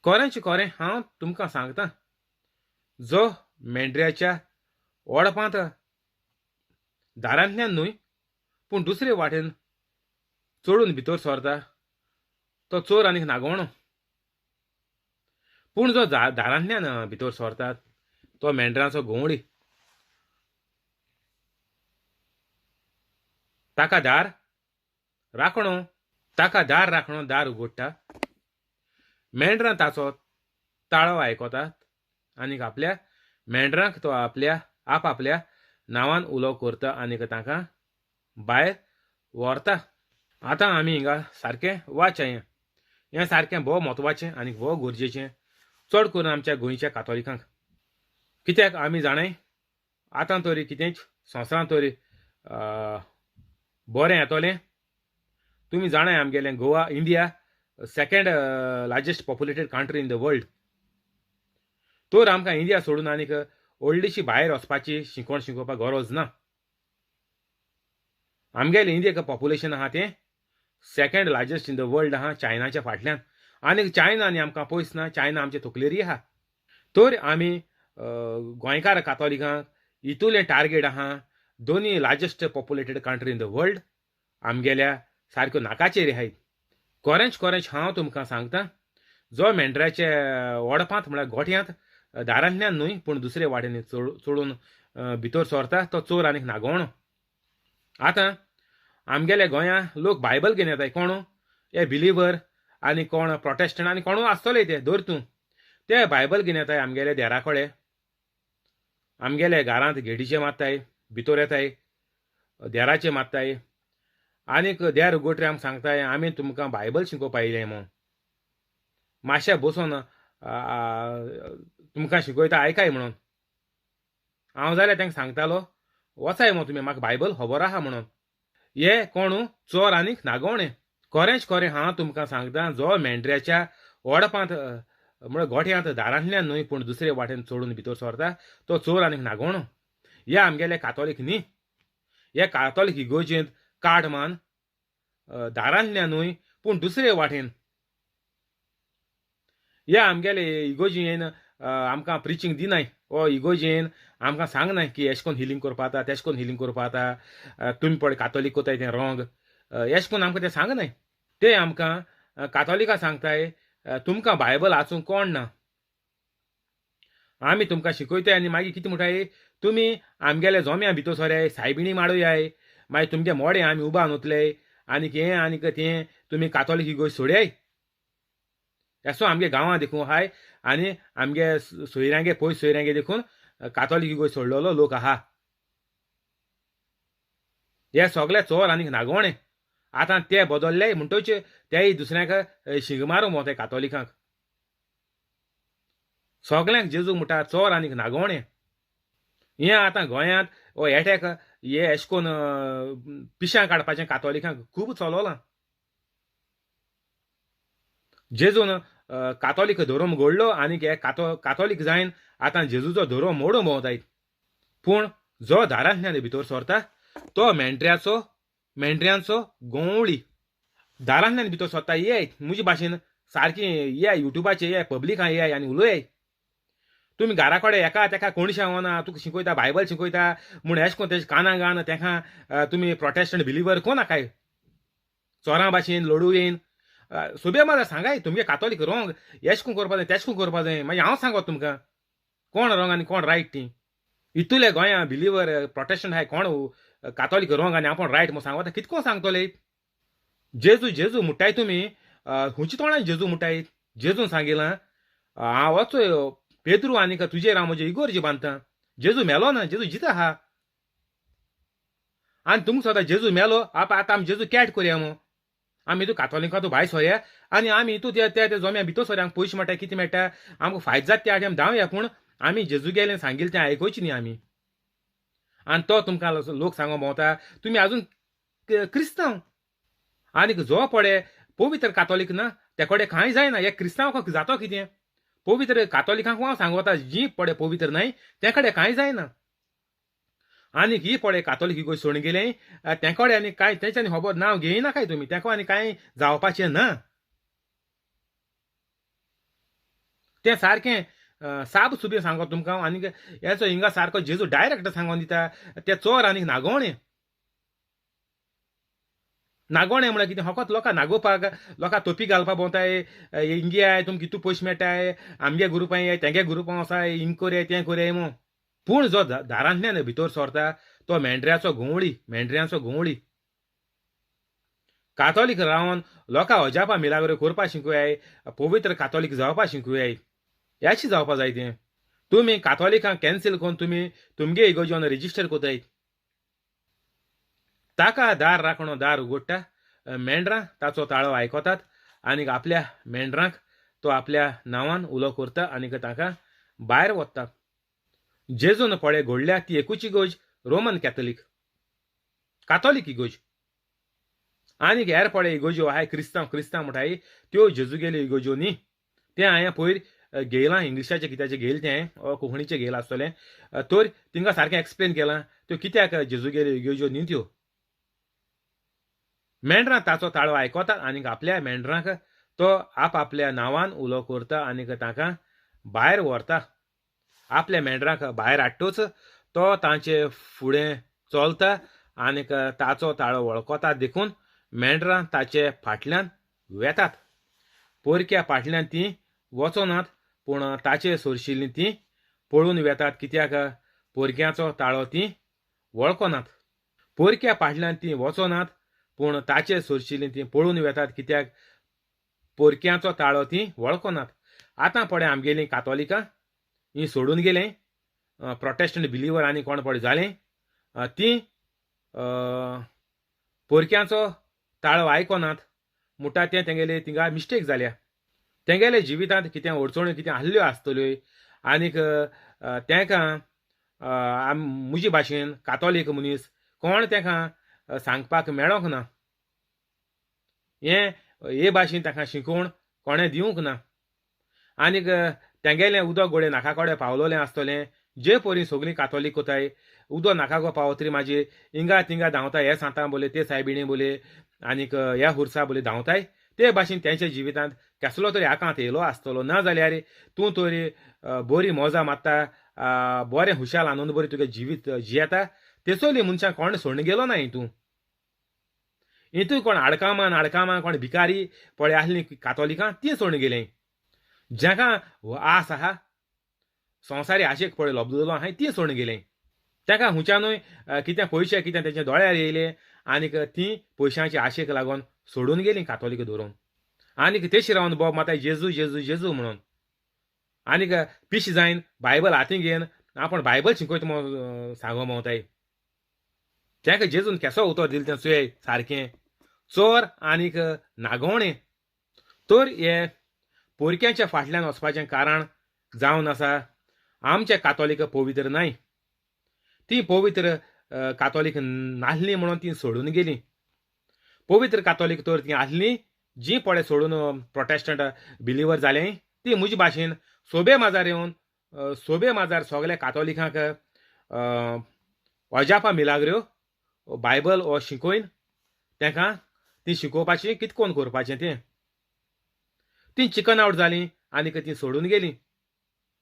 कोरेंचे कोरें हांव तुमकां सांगतां. जो मेंढऱ्याच्या ओडपांत दारांतल्यान न्हय पूण दुसरे वाटेन चडून भितर सरता तो चोर आनीक नागवणो. पूण जो दारांतल्यान भितर सरता तो मेंढराचो घोवडी. ताका दार राखणो दार उगडटा. मेंढरां ताचो ताळो आयकतात आनीक आपल्या मेंढरांक तो आपल्या नांवान उलो करता आनीक तांकां भायर व्हरता. आतां आमी हिंगा सारकें वाचय. हें सारकें भोव म्हत्वाचें आनीक भोव गरजेचें चड करून आमच्या गोंयच्या कातोलिकांक. कित्याक आमी जाणाय आतां तरी कितेंच संवसारांत तरी बरें येतोलें. तुमी जाणाय आमगेलें Goa India second largest populated country in the world. तर आमकां इंडिया सोडून आनीक व्हडलीशी भायर वचपाची शिकोवण शिकोवपाक गरज ना. आमगेलें इंडियेक पॉप्युलेशन आहा तें second largest in the world आहा चायनाच्या फाटल्यान. आनीक चायना आनी आमकां पयस ना, चायना आमचे तकलेरी आहा. तर आमी गोंयकार कातोलिकांक हितूलें टार्गेट आहा दोनी largest populated country in the world आमगेल्या सारक्यो नाकाचेर आहाय. कोरेंच हांव तुमकां सांगतां. जो मेंढऱ्याचे ओडपांत म्हळ्यार गोठ्यांत दारांतल्यान न्हय पूण दुसरे वाटेन चडून भितर सरता तो चोर आनीक नागवणो. आतां आमगेल्या गोंया लोक बायबल घेवन येताय. कोण हे बिलिवर आनी कोण प्रोटेस्टंट आनी कोण आसतले ते धर तूं ते बायबल घेवन येताय आमगेल्या देरा कडेन. आमगेल्या घरांत घेडीचे मारताय, भितर येताय, देराचे मारताय आनीक देर उगोटरी आमकां सांगताय आमी तुमकां बायबल शिकोवपा येयले म्हूण. मातशें बसून तुमकां शिकयता आयकाय म्हणून. हांव जाल्यार तांकां सांगतालो वचाय मो तुमी म्हाका बायबल खबर आहा म्हणून. हे कोण चोर आनीक नागवणे. कोरेंच कोरें हांव तुमकां सांगतां. जो मेंढऱ्याच्या ओडपांत म्हळ्यार गोठ्यांत दारांतल्यान न्हय पूण दुसरे वाटेन चडून भितर सरता तो चोर आनीक नागवणो. हे आमगेले कातोलीक न्ही. हे कातोलीक इगोर्जेंत काडमान दारांतल्यान न्हय पूण दुसरे वाटेन हे आमगेले इगोर्जेन आमकां प्रिचींग दिनाय. ओ इगोर्जेन आमकां सांगनाय की एशें कोन्न हिलींग करपा जाता, तेशें कोन्न हिलींग करपा जाता, तुमी पळय कातोलीक कोताय तें रॉंग. एशें कोन्न आमकां तें सांगनाय. ते आमकां कातोलिकां सांगताय तुमकां बायबल वाचूंक कोण ना. आमी तुमकां शिकयताय आनी मागीर कितें म्हणटाय तुमी आमगेले जोम्या भितर सरयाय, सायबिणी माडुयाय, मागीर तुमगे मोडे आमी उबान वतले आनीक हें आनीक तें तुमी कातोलीक इगोर्ज सोडयाय. एसो आमगे गांवां देखून आहाय आनी आमगे सोयऱ्यांगे पयस सोयऱ्यांगे देखून कातोलीक इगोर्ज सोडलेलो लोक आहा. हे सगळे चोर आनीक नागवणे. आतां ते बदलले म्हणटच तेय दुसऱ्यांक शिंग मारूंक वताय कातोलिकांक. सगळ्यांक जेजू म्हणटा चोर आनीक नागवणे. हें आतां गोंयांत हो एटॅक हे एशें कोन्न पिश्यां काडपाचें कातोलिकांक खूब चलोलां. जेजून कातोलीक धर्म घडलो आनीक हे कातोलीक जायन आतां जेजूचो धर्म मोडून भोंवतायत. पूण जो दारांतल्यान भितर सरता तो मेंढऱ्यांचो गोवळी. दारांतल्यान भितर सरता येयात म्हजे भाशेन सारकी येयाय युट्यूबाचेर येयाय पब्लीकां येयाय आनी उलयाय. तुमी घरा कडेन एका तेका कोण सांगना तुका शिकयता बायबल शिकयता म्हूण एशें कोन्न तेजे कानां घान तेका तुमी प्रोटेस्टंट बिलिवर कोनाकाय. चोरां भाशेन लडू येन सोबे मार सांगाय तुमगे कातोलीक रॉंग एशें कोन्न करपा जाय तेशें कोन्न करपा जाय. मागीर हांव सांगोत तुमकां कोण रॉंग आनी कोण रायट ती. इतुले गोंयां बिलिवर प्रोटेस्टंट आहाय कोण कातोलीक रॉंग आनी आपूण रायट म्हूण सांगता कितको सांगतले. जेजू म्हणटाय तुमी खुंयच्या तोंडान जेजू म्हणटाय. जेजून सांगिलां हांव वचोय पेद्रू आनीक तुजेर हांव म्हजे इगोर्जी बांदतां. जेजू मेलो ना, जेजू जिता आहा. आनी तुमकां सोदा जेजू मेलो आतां आमी जेजू कॅट करया मो. आमी हितू कातोलिकां भायर सरया आनी आमी हितू ते जोम्या भितर सरया पयशे मेळटा कितें मेळटा आमकां फायदो जाता त्या टायम धांवया. पूण आमी जेजू गेलें सांगिल्लें तें आयकोवचें न्ही आमी. आनी तो तुमकां लोक सांगो भोंवता तुमी आजून क्रिस्तांव. आनीक जो पळय पवित्र कातोलीक ना ते कडेन कांय जायना. हे क्रिस्तांवाक जातो कितें. पवित्र कातोलिकांक हांव सांगता जी पळय पवित्र न्हय ते कडेन कांय जायना. आनीक ही पळय कातोलीक इगोर्ज सोडून गेलें ते कडेन आनी कांय तेंच्यांनी खबर नांव घेयनाकाय तुमी तेका आनी कांय जावपाचें ना. तें सारकें साप सुबें सांगो तुमकां आनीक हेचो हिंगा सारको जेजू डायरेक्ट सांगोन दिता ते चोर आनीक नागोवणें म्हळ्यार कितें फकत लोकां नागोवपाक लोकां तोपी घालपाक भोंवताय हिंगे आय तुमकां कितू पयशे मेळटाय आमगे ग्रुपां ये तेंगे ग्रुपां वसाय हिंग कोरया तें कोरया म्हूण पूण जो दारांतल्यान भितर सरता तो मेंढऱ्याचो घुंवळी कातोलीक रावन लोकां अजापा मिलाग्रो करपा शिकूयाय पवित्र कातोलीक जावपा शिकूयाय याची जावपा जाय तें तुमी कातोलिकांक कॅन्सील करून तुमी तुमगे इगोर्जेन रेजिस्टर कोतायत ताका दार राखणो दार उगडटा मेंढरां ताचो ताळो आयकोतात आनीक आपल्या मेंढरांक तो आपल्या नांवान उलो करता आनीक ताका भायर वता जेजून पळे घडल्या ती एकूच इगोज रोमन कातोलीक इगोज आनीक हेर पळे इगोज्यो आहाय क्रिस्तांव म्हणटाय त्यो जेजू गेल्यो इगोज्यो न्ही तें हांवें पयर घेयलां इंग्लिशाचें कित्याचें घेयलें तें कोंकणीचें घेयलां आसतलें तर तिंगा सारकें एक्सप्लेन केलां त्यो कित्याक जेजू गेल्यो इगोज्यो न्ही त्यो मेंढरां ताचो ताळो आयकोतात आनीक आपल्या मेंढरांक तो आपल्या नांवान उलो करता आनीक ताका भायर व्हरता आपल्या मेंढरांक भायर हाडटूच तो तांचे फुडें चलता आनीक ताचो ताळो वळखता देखून मेंढरां ताचे फाटल्यान वेतात पोरक्या फाटल्यान तीं वचनात पूण ताचे सोरशिल्लीं तीं पळून वेतात कित्याक पोरक्याचो ताळो तीं वळखनात पोरक्या फाटल्यान तीं वचनात पूण ताचे सोरशिल्लीं तीं पळून वेतात कित्याक पोरक्याचो ताळो तीं वळखनात आतां पळय आमगेलीं कातोलिकां हीं सोडून गेलें प्रोटेस्टंट बिलिवर आनी कोण पळय जालें तीं पोरक्याचो ताळो आयकोनात म्हणटा तें तेंगेले थिंगा मिस्टेक जाल्या तेंगेले जिवितांत कितें अडचण्यो कितें आहल्यो आसतल्यो आनीक तेंकां म्हजे भाशेन कातोलीक मनीस कोण तेंकां सांगपाक मेळोंक ना हे भाशेन ताका शिकोवण कोणें दिवंक ना आनीक तेंगेलें उदक गोडे नाका कडेन पावलोलें आसतलें जे परी सगळीं कातोलीक कोताय उदक नाका गो पावतरी म्हाजे हिंगा तिंगा धांवताय हे सांता बोले ते सायबिणी बोले आनीक ह्या हुर्सा बोले धांवताय ते भाशेन तेंच्या जिवितांत कसलो तरी आकांत येयलो आसतलो ना जाल्यार तूं तरी बरी मोजा मारता बरें हुशाल आनंद बरी तुगे जिवीत जियेता तेचोली मनशां कोण सोडून गेलो ना हितू कोण आडकामां कोण भिकारी पळय आहलीं कातोलिकां तीं सोडून गेलीं जाका आस आहा संवसारी आशेक पळय लोबलेलो आहाय तीं सोडून गेलीं ताका हुंच्यानूय कितें पयशे कितें तेंच्या दोळ्यार येयले आनीक तीं पयशांची आशेक लागून सोडून गेलीं कातोलीक धरून आनीक तेशी रावन बोब माताय जेजू जेजू जेजू म्हणून आनीक पिश जायन बायबल हातीन घेवन आपण बायबल शिकयता म्हूण सांगो भोंवताय ताका जेजून केसो उतर दिलें तें चुये सारकें चोर आनीक नागोवणें तर हे पोरक्यांच्या फाटल्यान वचपाचें कारण जावन आसा आमचे कातोलीक पवित्र नाय ती पवित्र कातोलीक नाहलीं म्हणून ती सोडून गेलीं पवित्र कातोलीक तर ती आहलीं जीं पळय सोडून प्रोटेस्टंट बिलिवर जालें ती म्हजे भाशेन सोबे माजार येवन सोबे माजार सगल्या कातोलिकांक अजापा मिलाग्र्यो बायबल हो शिकोवन तांकां ती शिकोवपाचें कितें कोन्न करपाचें तें ती चिकन आवट जालीं आनीक ती सोडून गेलीं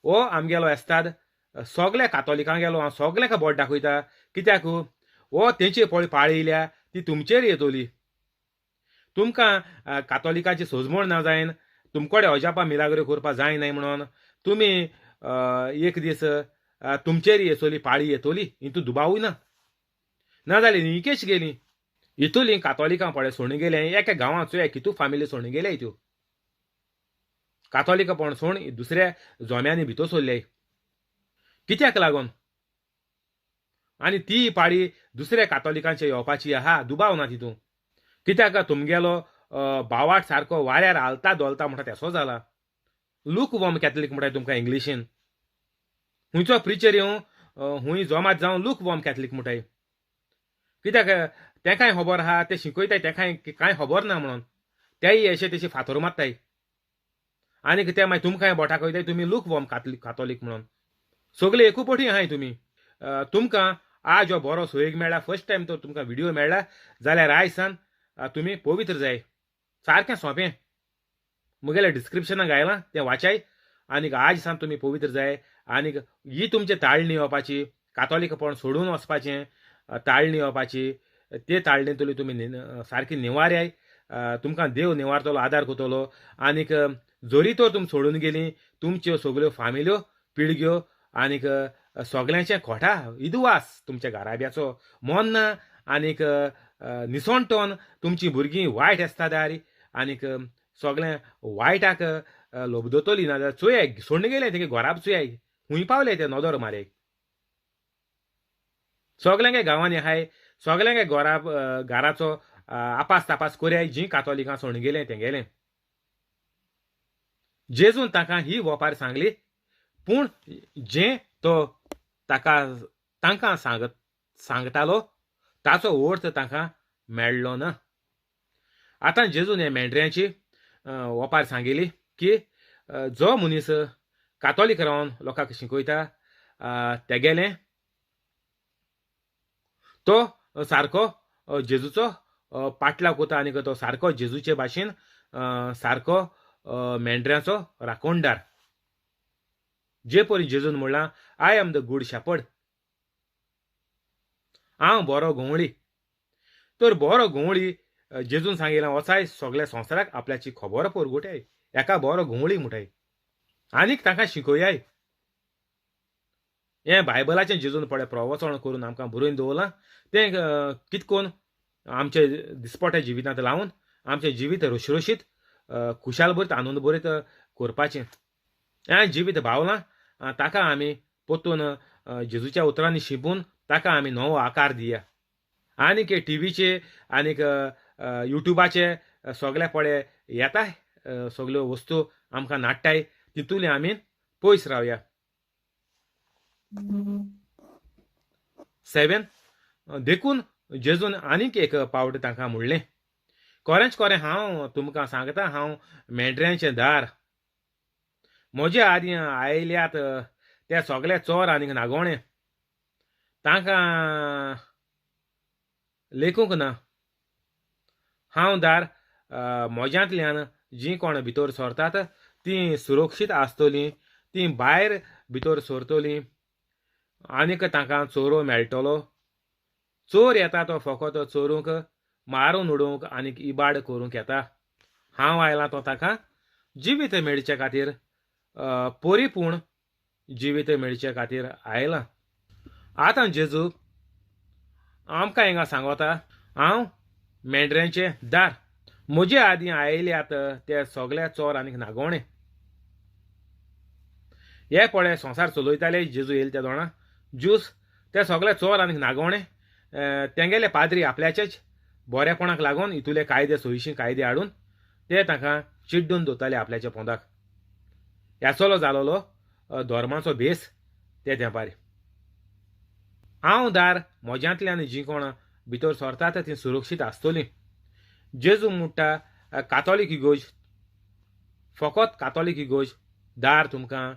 हो आमगेलो एस्ताद सगल्या कातोलिकांक गेलो हांव सगल्यांक बोट दाखयता कित्याक हो तेंची पळय पाळी येयल्या ती तुमचेर येतली तुमकां कातोलिकाची सोजमोण ना जायन तुमकोडे अजापा मिलाग्र्यो करपा जाय न्हय म्हणून तुमी एक दीस तुमचेर येतली पाळी येतली हितू दुबावूय ना जाल्यार निकेश गेलीं हितूलीं कातोलिकां पळय सोडून गेलें एका गांवांचो कितू फामिली सोडून गेले त्यो कातोलिक पण सोड दुसऱ्या जोम्यांनी भितर सोडले कित्याक लागून आनी ती पाळी दुसऱ्या कातोलिकांच्या येवपाची आहा दुबाव ना तितू कित्याक तुमगेलो बावाट सारको वाऱ्यार हालता दोलता म्हणटा तेसो जाला लूक वॉम कॅथलीक म्हणटा तुमकां इंग्लिशीन हुंयचो प्रिचर येवं हुंय जोमात जावन लूक वॉम कॅथलीक म्हणटाय कित्याक तेकाय खबर आहा ते शिकयताय तेकाय कांय खबर ना म्हणून तेय अशें तेशी फातर मारताय आनीक ते मागीर तुमकां बोटा कळटाय तुमी लूक वॉम कातोलीक म्हणून सगळे एकूपटी आहाय तुमी तुमकां आज हो बरो सोयेक मेळ्ळा फर्स्ट टायम तो तुमकां व्हिडिओ मेळ्ळा जाल्यार आयज सान तुमी पवित्र जाय सारकें सोंपें मुगेल्या डिस्क्रिप्शनाक घायलां तें वाचाय आनीक आज सावन तुमी पवित्र जाय आनीक ही तुमची ताळणी येवपाची कातोलीकपण सोडून वचपाचें ताळणी येवपाची ते ताळणेंतली तुमी सारकी निवाऱ्याय तुमकां देव निवारतलो आदार करतलो आनीक जोरी तर तुमी सोडून गेलीं तुमच्यो सगल्यो फामिल्यो पिळग्यो आनीक सगल्यांचे खोटा इदवास तुमच्या घराब्याचो मोन्ना आनीक निसोणटोन तुमचीं भुरगीं वायट आसतात आनीक सगळें वायटाक लोबदतली नाजाल्यार चुयेक सोडून गेले तेगे घोराब चुयेक खूंय पावले ते नोदोर मारेक सगल्यांगे गांवांनी आहाय सगल्यांगे घराचो आपास तापास कोराय जीं कातोलिकां सोडून गेलें तें गेलें जेजून ताका ही वोपार सांगली पूण जें तो तांकां सांगतालो ताचो अर्थ तांकां मेळ्ळो ना आतां जेजून हे मेंढऱ्याची वोपार सांगिली की जो मनीस कातोलीक रावन लोकांक शिकयता तेगेलें तो सारको जेजूचो पाटलाव करता आनीक तो सारको जेजूचे भाशेन सारको मेंढऱ्याचो राखणदार जे परी जेजून म्हणलां I am the good shepherd हांव बरो गोवळी तर बरो गोवळी जेजून सांगिलां वचाय सगळ्या संवसाराक आपल्याची खबर परगोटाय एका बरो गोवळी म्हणटाय आनीक ताका शिकयाय हें बायबलाचें जेजून पळय प्रवचन करून आमकां बरोवन दवरलां तें कितकोन आमचे दिसपट्या जिवितांत लावन आमचें जिवीत रुशरुशीत खुशाल भरीत आनंद भरीत करपाचें हें जिवीत भावलां ताका आमी पोत्तून जेजूच्या उतरांनी शिंपून ताका आमी नवो आकार दिया आनीक टीव्हीचे आनीक युट्यूबाचे सगळे पळय येताय सगल्यो वस्तू आमकां नाडटाय तितूंतली आमी पयस रावया 7 देखून जेजून आनीक एक पावट तांकां म्हणलें खरेंच खरें हांव तुमकां सांगता हांव मेंढऱ्यांचें दार म्हजे आदीं आयल्यात ते सगळे चोर आनीक नागोणे तांकां लेखूंक ना हांव दार म्हज्यांतल्यान जीं कोण भितर सरतात तीं सुरक्षीत आसतलीं तीं भायर भितर सरतलीं आनीक तांकां चोरो मेळटलो चोर येता तो फकत चोरूंक मारून उडोवंक आनीक इबाड करूंक येता हांव आयलां तो ताका जिवीत मेळचे खातीर परिपूर्ण जिवीत मेळचे खातीर आयलां आतां जेजू आमकां हिंगा सांगता हांव मेंढऱ्यांचें दार म्हजे आदीं आयल्यात ते सगळे चोर आनीक नागोणे हे पळय संवसार चलयताले जेजू येयले त्या दोणां ज्यूस ते सगळे चोर आनीक नागोणे तेंगेले पाद्री आपल्याचेच बरेपणाक लागून इतुले कायदे सोयीशीं कायदे हाडून ते तांकां चिड्डून दवरताले आपल्याच्या पोंदाक ह्याचो जालोलो धर्माचो भेस ते तेंपार हांव दार म्हज्यांतल्यान जीं कोण भितर सरतात तीं सुरक्षीत आसतलीं जेजू म्हणटा कातोलीक इगोज फकत कातोलीक इगोज दार तुमकां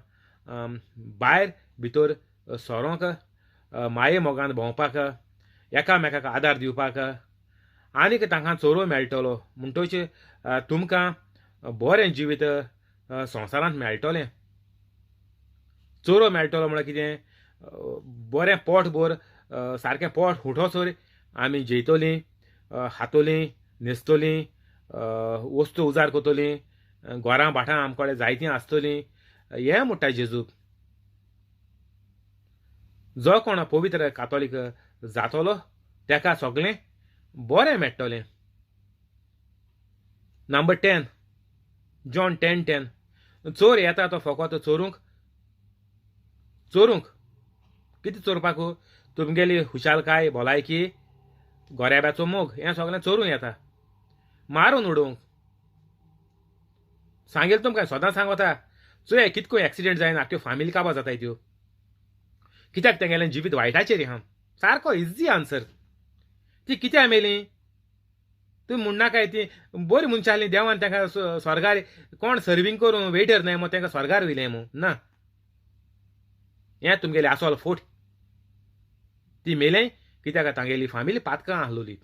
भायर भितर सरोंक माये मोगान भोंवपाक एकामेकाक आदार दिवपाक आनीक तांकां चोरो मेळटलो म्हणटच तुमकां बरें जिवीत संवसारांत मेळटलें चोरो मेळटलो म्हळ्यार कितें बरें पोट भर सारकें पोट हुठोसर आमी जेयतलीं खातलीं न्हेसतलीं वस्तू उजार करतलीं घरां भाटां आमचे जायतीं आसतलीं हें म्हणटा जेजू जो कोण पवित्र कातोलीक जातलो तेका सगळें बरें मेळटलें नंबर 10 जॉन 10:10 चोर येता तो फकत चोरूंक कितें चोरपाक तुमगेली खुशालकाय भलायकी गोऱ्याब्याचो मोग हें सगळें चोरूं येता मारून उडोवंक सांगेल तुमकां सदां सांगता चोय कितको एक्सिडेंट जायना आख्यो फामिली काबार जाताय त्यो कित्याक तेंगेलें जिवीत वायटाचेर हा सारको इजी आन्सर ती कित्याक मेली तुमी म्हणनाकाय ती बरी मनशां आहलीं देवान तांकां स्वर्गार कोण सर्वींग करून वेटर न्हय मग तांकां स्वर्गार वयलें मू ना हें तुमगेलें आसोल फोट ती मेलें कित्याक तांगेली फामिली पातकां आहलोली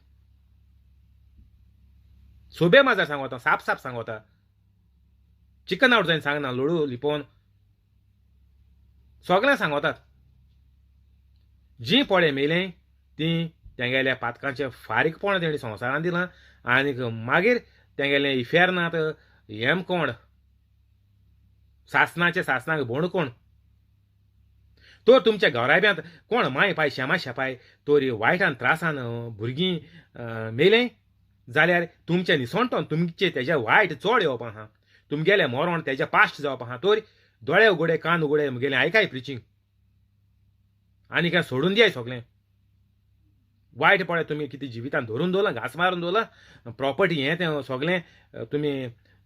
सोबे माजार सांगता साप सांगता चिकन आवट जायन सांगना लोळू लिपोवन सगळ्यांक सांगतात जीं पळय मेलें तीं तेंगेल्या पातकांचें फारीकपण तेणी संवसारान दिलां आनीक मागीर तेंगेलें इफेर नात हेम कोण सासणाक भोंड कोण तर तुमच्या घराब्यांत कोण माय पाय शेमा शेपाय तोरी वायटान त्रासान भुरगीं मेलें जाल्यार तुमचें निसणटोन तुमचें तेजें वायट चड येवप आहा तुमगेलें मरण तेजें पास्ट जावप आहा तर दोळे उगडे कान उगडे मुगेलें आयकाय प्रिचींग आनी काय सोडून दियाय सगळें वायट पळय तुमी कितें जिवितान धरून दवरलां घास मारून दवरलां प्रॉपर्टी हें तें सगळें तुमी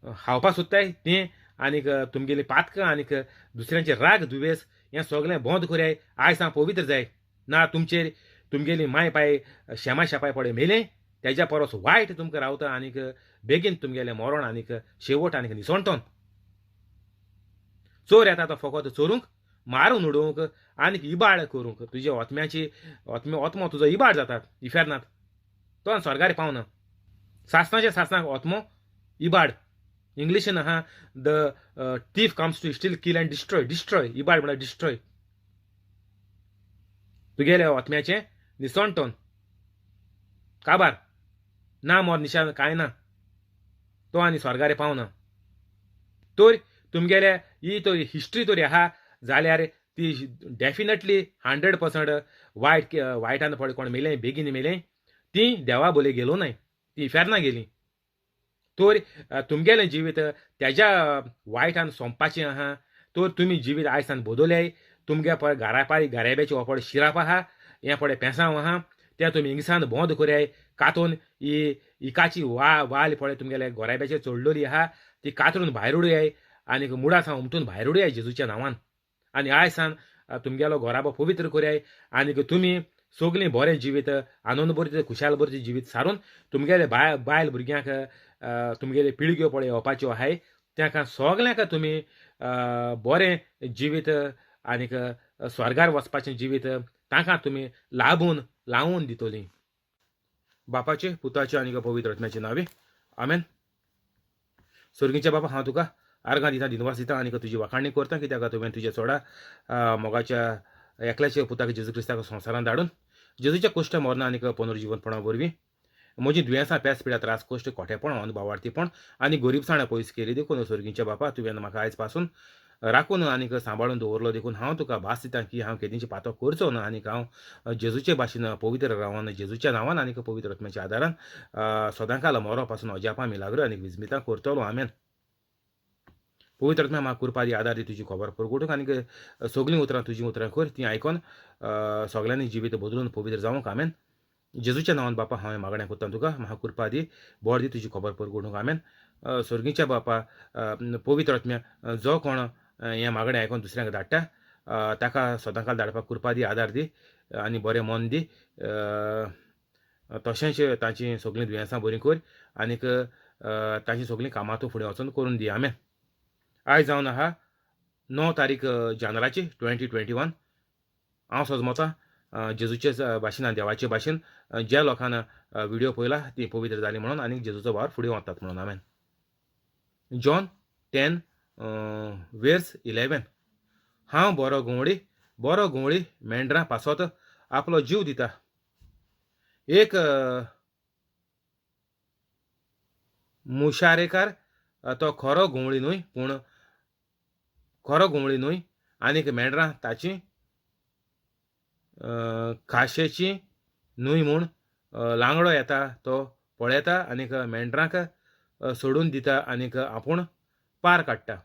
खावपा सोदताय तें आनीक तुमगेलीं पातकां आनीक दुसऱ्यांचे राग दुवेस हें सगळें बंद कोराय आयज सावन पवित्र जाय ना तुमचेर तुमगेली माय पाय शेमा शेपाय पळय मेलें तेज्या परस वायट तुमकां रावता आनीक बेगीन तुमगेलें मरण आनीक शेवट आनीक निसणटोन चोर येता तो फकत चोरूंक मारून उडोवंक आनीक इबाड करूंक तुजे ओतम्याची ओतमो तुजो इबाड जाता इफेरनात तो स्वर्गार पावना सासणाक ओतमो इबाड इंग्लिशीन आहा the thief comes to steal kill and destroy इबाड म्हळ्यार डिस्ट्रॉय तुगेल्या ओतम्याचें निसणटोन काबार ना मोर निशान कांय ना तो आनी स्वर्गार पावना तर तुमगेल्या ही तो हिस्ट्री तरी आहा जाल्यार ती डेफिनेटली 100% वायटान पळय कोण मेलें बेगीन मेलें ती देवा बोले गेलो नाय ती इफेरना गेली तर तुमगेलें जिवीत तेज्या वायटान सोंपपाचें आहा तर तुमी जिवीत आयज सावन बदोल्याय तुमगे पळय गाराब्याची हो पळय शिराप आहा हें पळय पेसांव आहा तें तुमी हिंगसान बंद कोराय कातून ही इकाची वाल पळय तुमगेल्या गोराब्याचेर चडलोली आहा ती कातरून भायर उडयाय आनीक मुडा सावन उमटून भायर उडयाय जेजूच्या नांवान आनी आयज सावन तुमगेलो घोराबो पवित्र कोराय आनीक तुमी सगळीं बरें जिवीत आनंद भरीत खुशाल भरीत जिवीत सारून तुमगेले बायल भुरग्यांक तुमगेले पिळग्यो पळय येवपाच्यो आहाय तांकां सगल्यांक तुमी बरें जिवीत आनीक स्वर्गार वचपाचें जिवीत तांकां तुमी लावून दितलीं बापाचे पुताचे आनीक पवित्र आत्म्याचे नांवे आमेन स्वर्गीचे बाबा हांव तुका आर्गां दिता दिनवास दिता आनीक तुजी वाखाणणी करता कित्याक तुवें तुज्या चोडा मोगाच्या एकल्याच्या पुताक जेजू क्रिस्ताक संवसारान धाडून जेजूच्या कुश्ट मरणा आनीक पुनर्जीवनपणा वरवीं म्हजी दुयेंसां पेस पिड्या त्रास कोश्ट खोटेपण अनभावार्थीपण आनी गरीबसाण पयस केली देखून स्वर्गीच्या बापा तुवें म्हाका आयज पासून राखून आनीक सांबाळून दवरलो देखून हांव तुका भास दिता की हांव केदींची पातो करचो ना आनीक हांव जेजूचे भाशेन पवित्र रावन जेजूच्या नांवान आनीक पवित्र आत्म्याच्या आदारान सदांकाल मोरो पासून अजापां मिलाग्र आनीक विजमितां करतलो आमेन पवित्र आत्म्या म्हाका कृपा दी आदार दी तुजी खबर परगोटूंक आनीक सगळीं उतरां तुजीं उतरां कर तीं आयकोन सगळ्यांनी जिवीत बदलून पवित्र जावंक आमेन जेजूच्या नांवान बापा हांवें मागणें करता तुका म्हाका कृपा दी बोर दी तुजी खबर परगोटूंक आमेन स्वर्गीच्या बापा पवित्र आत्म्या जो कोण हें मागणें आयकोन दुसऱ्यांक धाडटा ताका सदांकाल धाडपाक कृपा दी आदार दी आनी बरें मन दी तशेंच तांची सगळीं दुयेंसां बरीं कर आनीक तांची सगळीं कामां तूं फुडें वचून करून दी आमेन आयज जावन आहा 9 तारीख जानेराची 2021 हांव सजमतां जेजूचे भाशेन देवाचे भाशेन ज्या लोकांन व्हिडिओ पळयला ती पवित्र जाली म्हणून आनी जेजूचो वावर फुडें वतात म्हणून आमेन जॉन 10 वर्स 11 हांव बरो गुंवळी मेंढरां पासत आपलो जीव दिता एक मुशारेकार तो खरो गुंवळी न्हय पूण खरो गुंवळी न्हय आनीक मेंढरां ताची खाशेची न्हय म्हूण लांगडो येता तो पळयता आनीक मेंढरांक सोडून दिता आनीक आपूण पार काडटा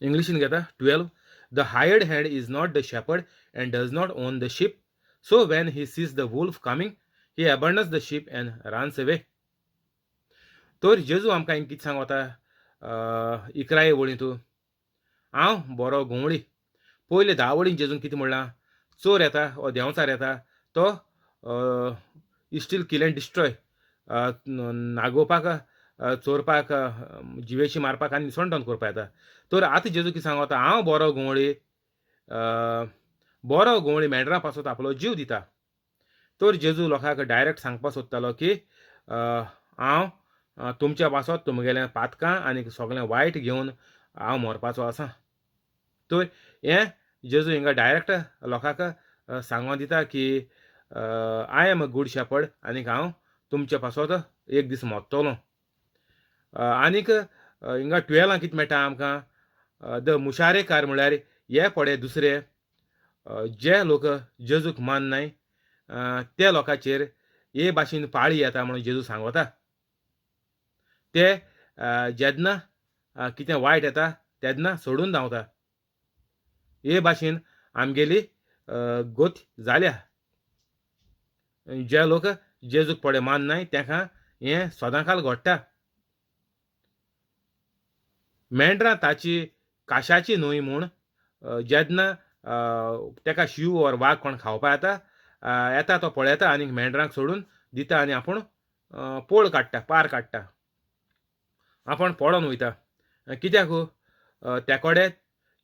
इंग्लिशीन घेता 12 the hired hand is not the shepherd and does not own the sheep so when he sees the wolf coming he abandons the sheep and runs away तर जेजू आमकां कितें सांगता 11 वळींतू हांव बरो गुंवळी पयले 10 वळीन जेजून कितें म्हणलां चोर येता वो देंवचार येता तो इस्टील किल एंड डिस्ट्रॉय नागोवपाक चोरपाक जिवेची मारपाक आनी निसणटोन करपाक येता तर आतां जेजू कितें सांगता हांव बरो गुंवळी मेंढरां पासत आपलो जीव दिता तर जेजू लोकांक डायरेक्ट सांगपाक सोदतालो की हांव तुमच्या पासत तुमगेल्या पातकां आनी सगळें वायट घेवन हांव मरपाचो आसां तर हें जेजू हिंगा डायरेक्ट लोकांक सांगोन दिता की I am a good shepherd आनीक हांव तुमचे पासत एक दीस मोत्तोलो. आनीक हिंगा 12 कितें मेळटा आमकां द मुशारेकार म्हळ्यार हे पडे दुसरे जे लोक जेजूक माननाय ते लोकांचेर हे भाशेन पाळी येता म्हणून जेजू सांगता. ते जेन्ना कितें वायट येता तेन्ना सोडून धांवता. हे भाशेन आमगेली गोत जाल्या. जे लोक जेजूक पडे माननाय तेका हें सदांकाल घडटा. मेंढरां ताची काशाची न्हंय म्हूण जेन्ना तेका शिव ओर वाग कोण खावपा येता तो पळयता आनी मेंढरांक सोडून दिता आनी आपूण पोळ काडटा, पार काडटा. आपूण पळोवन वयता. कित्याक ते कडेन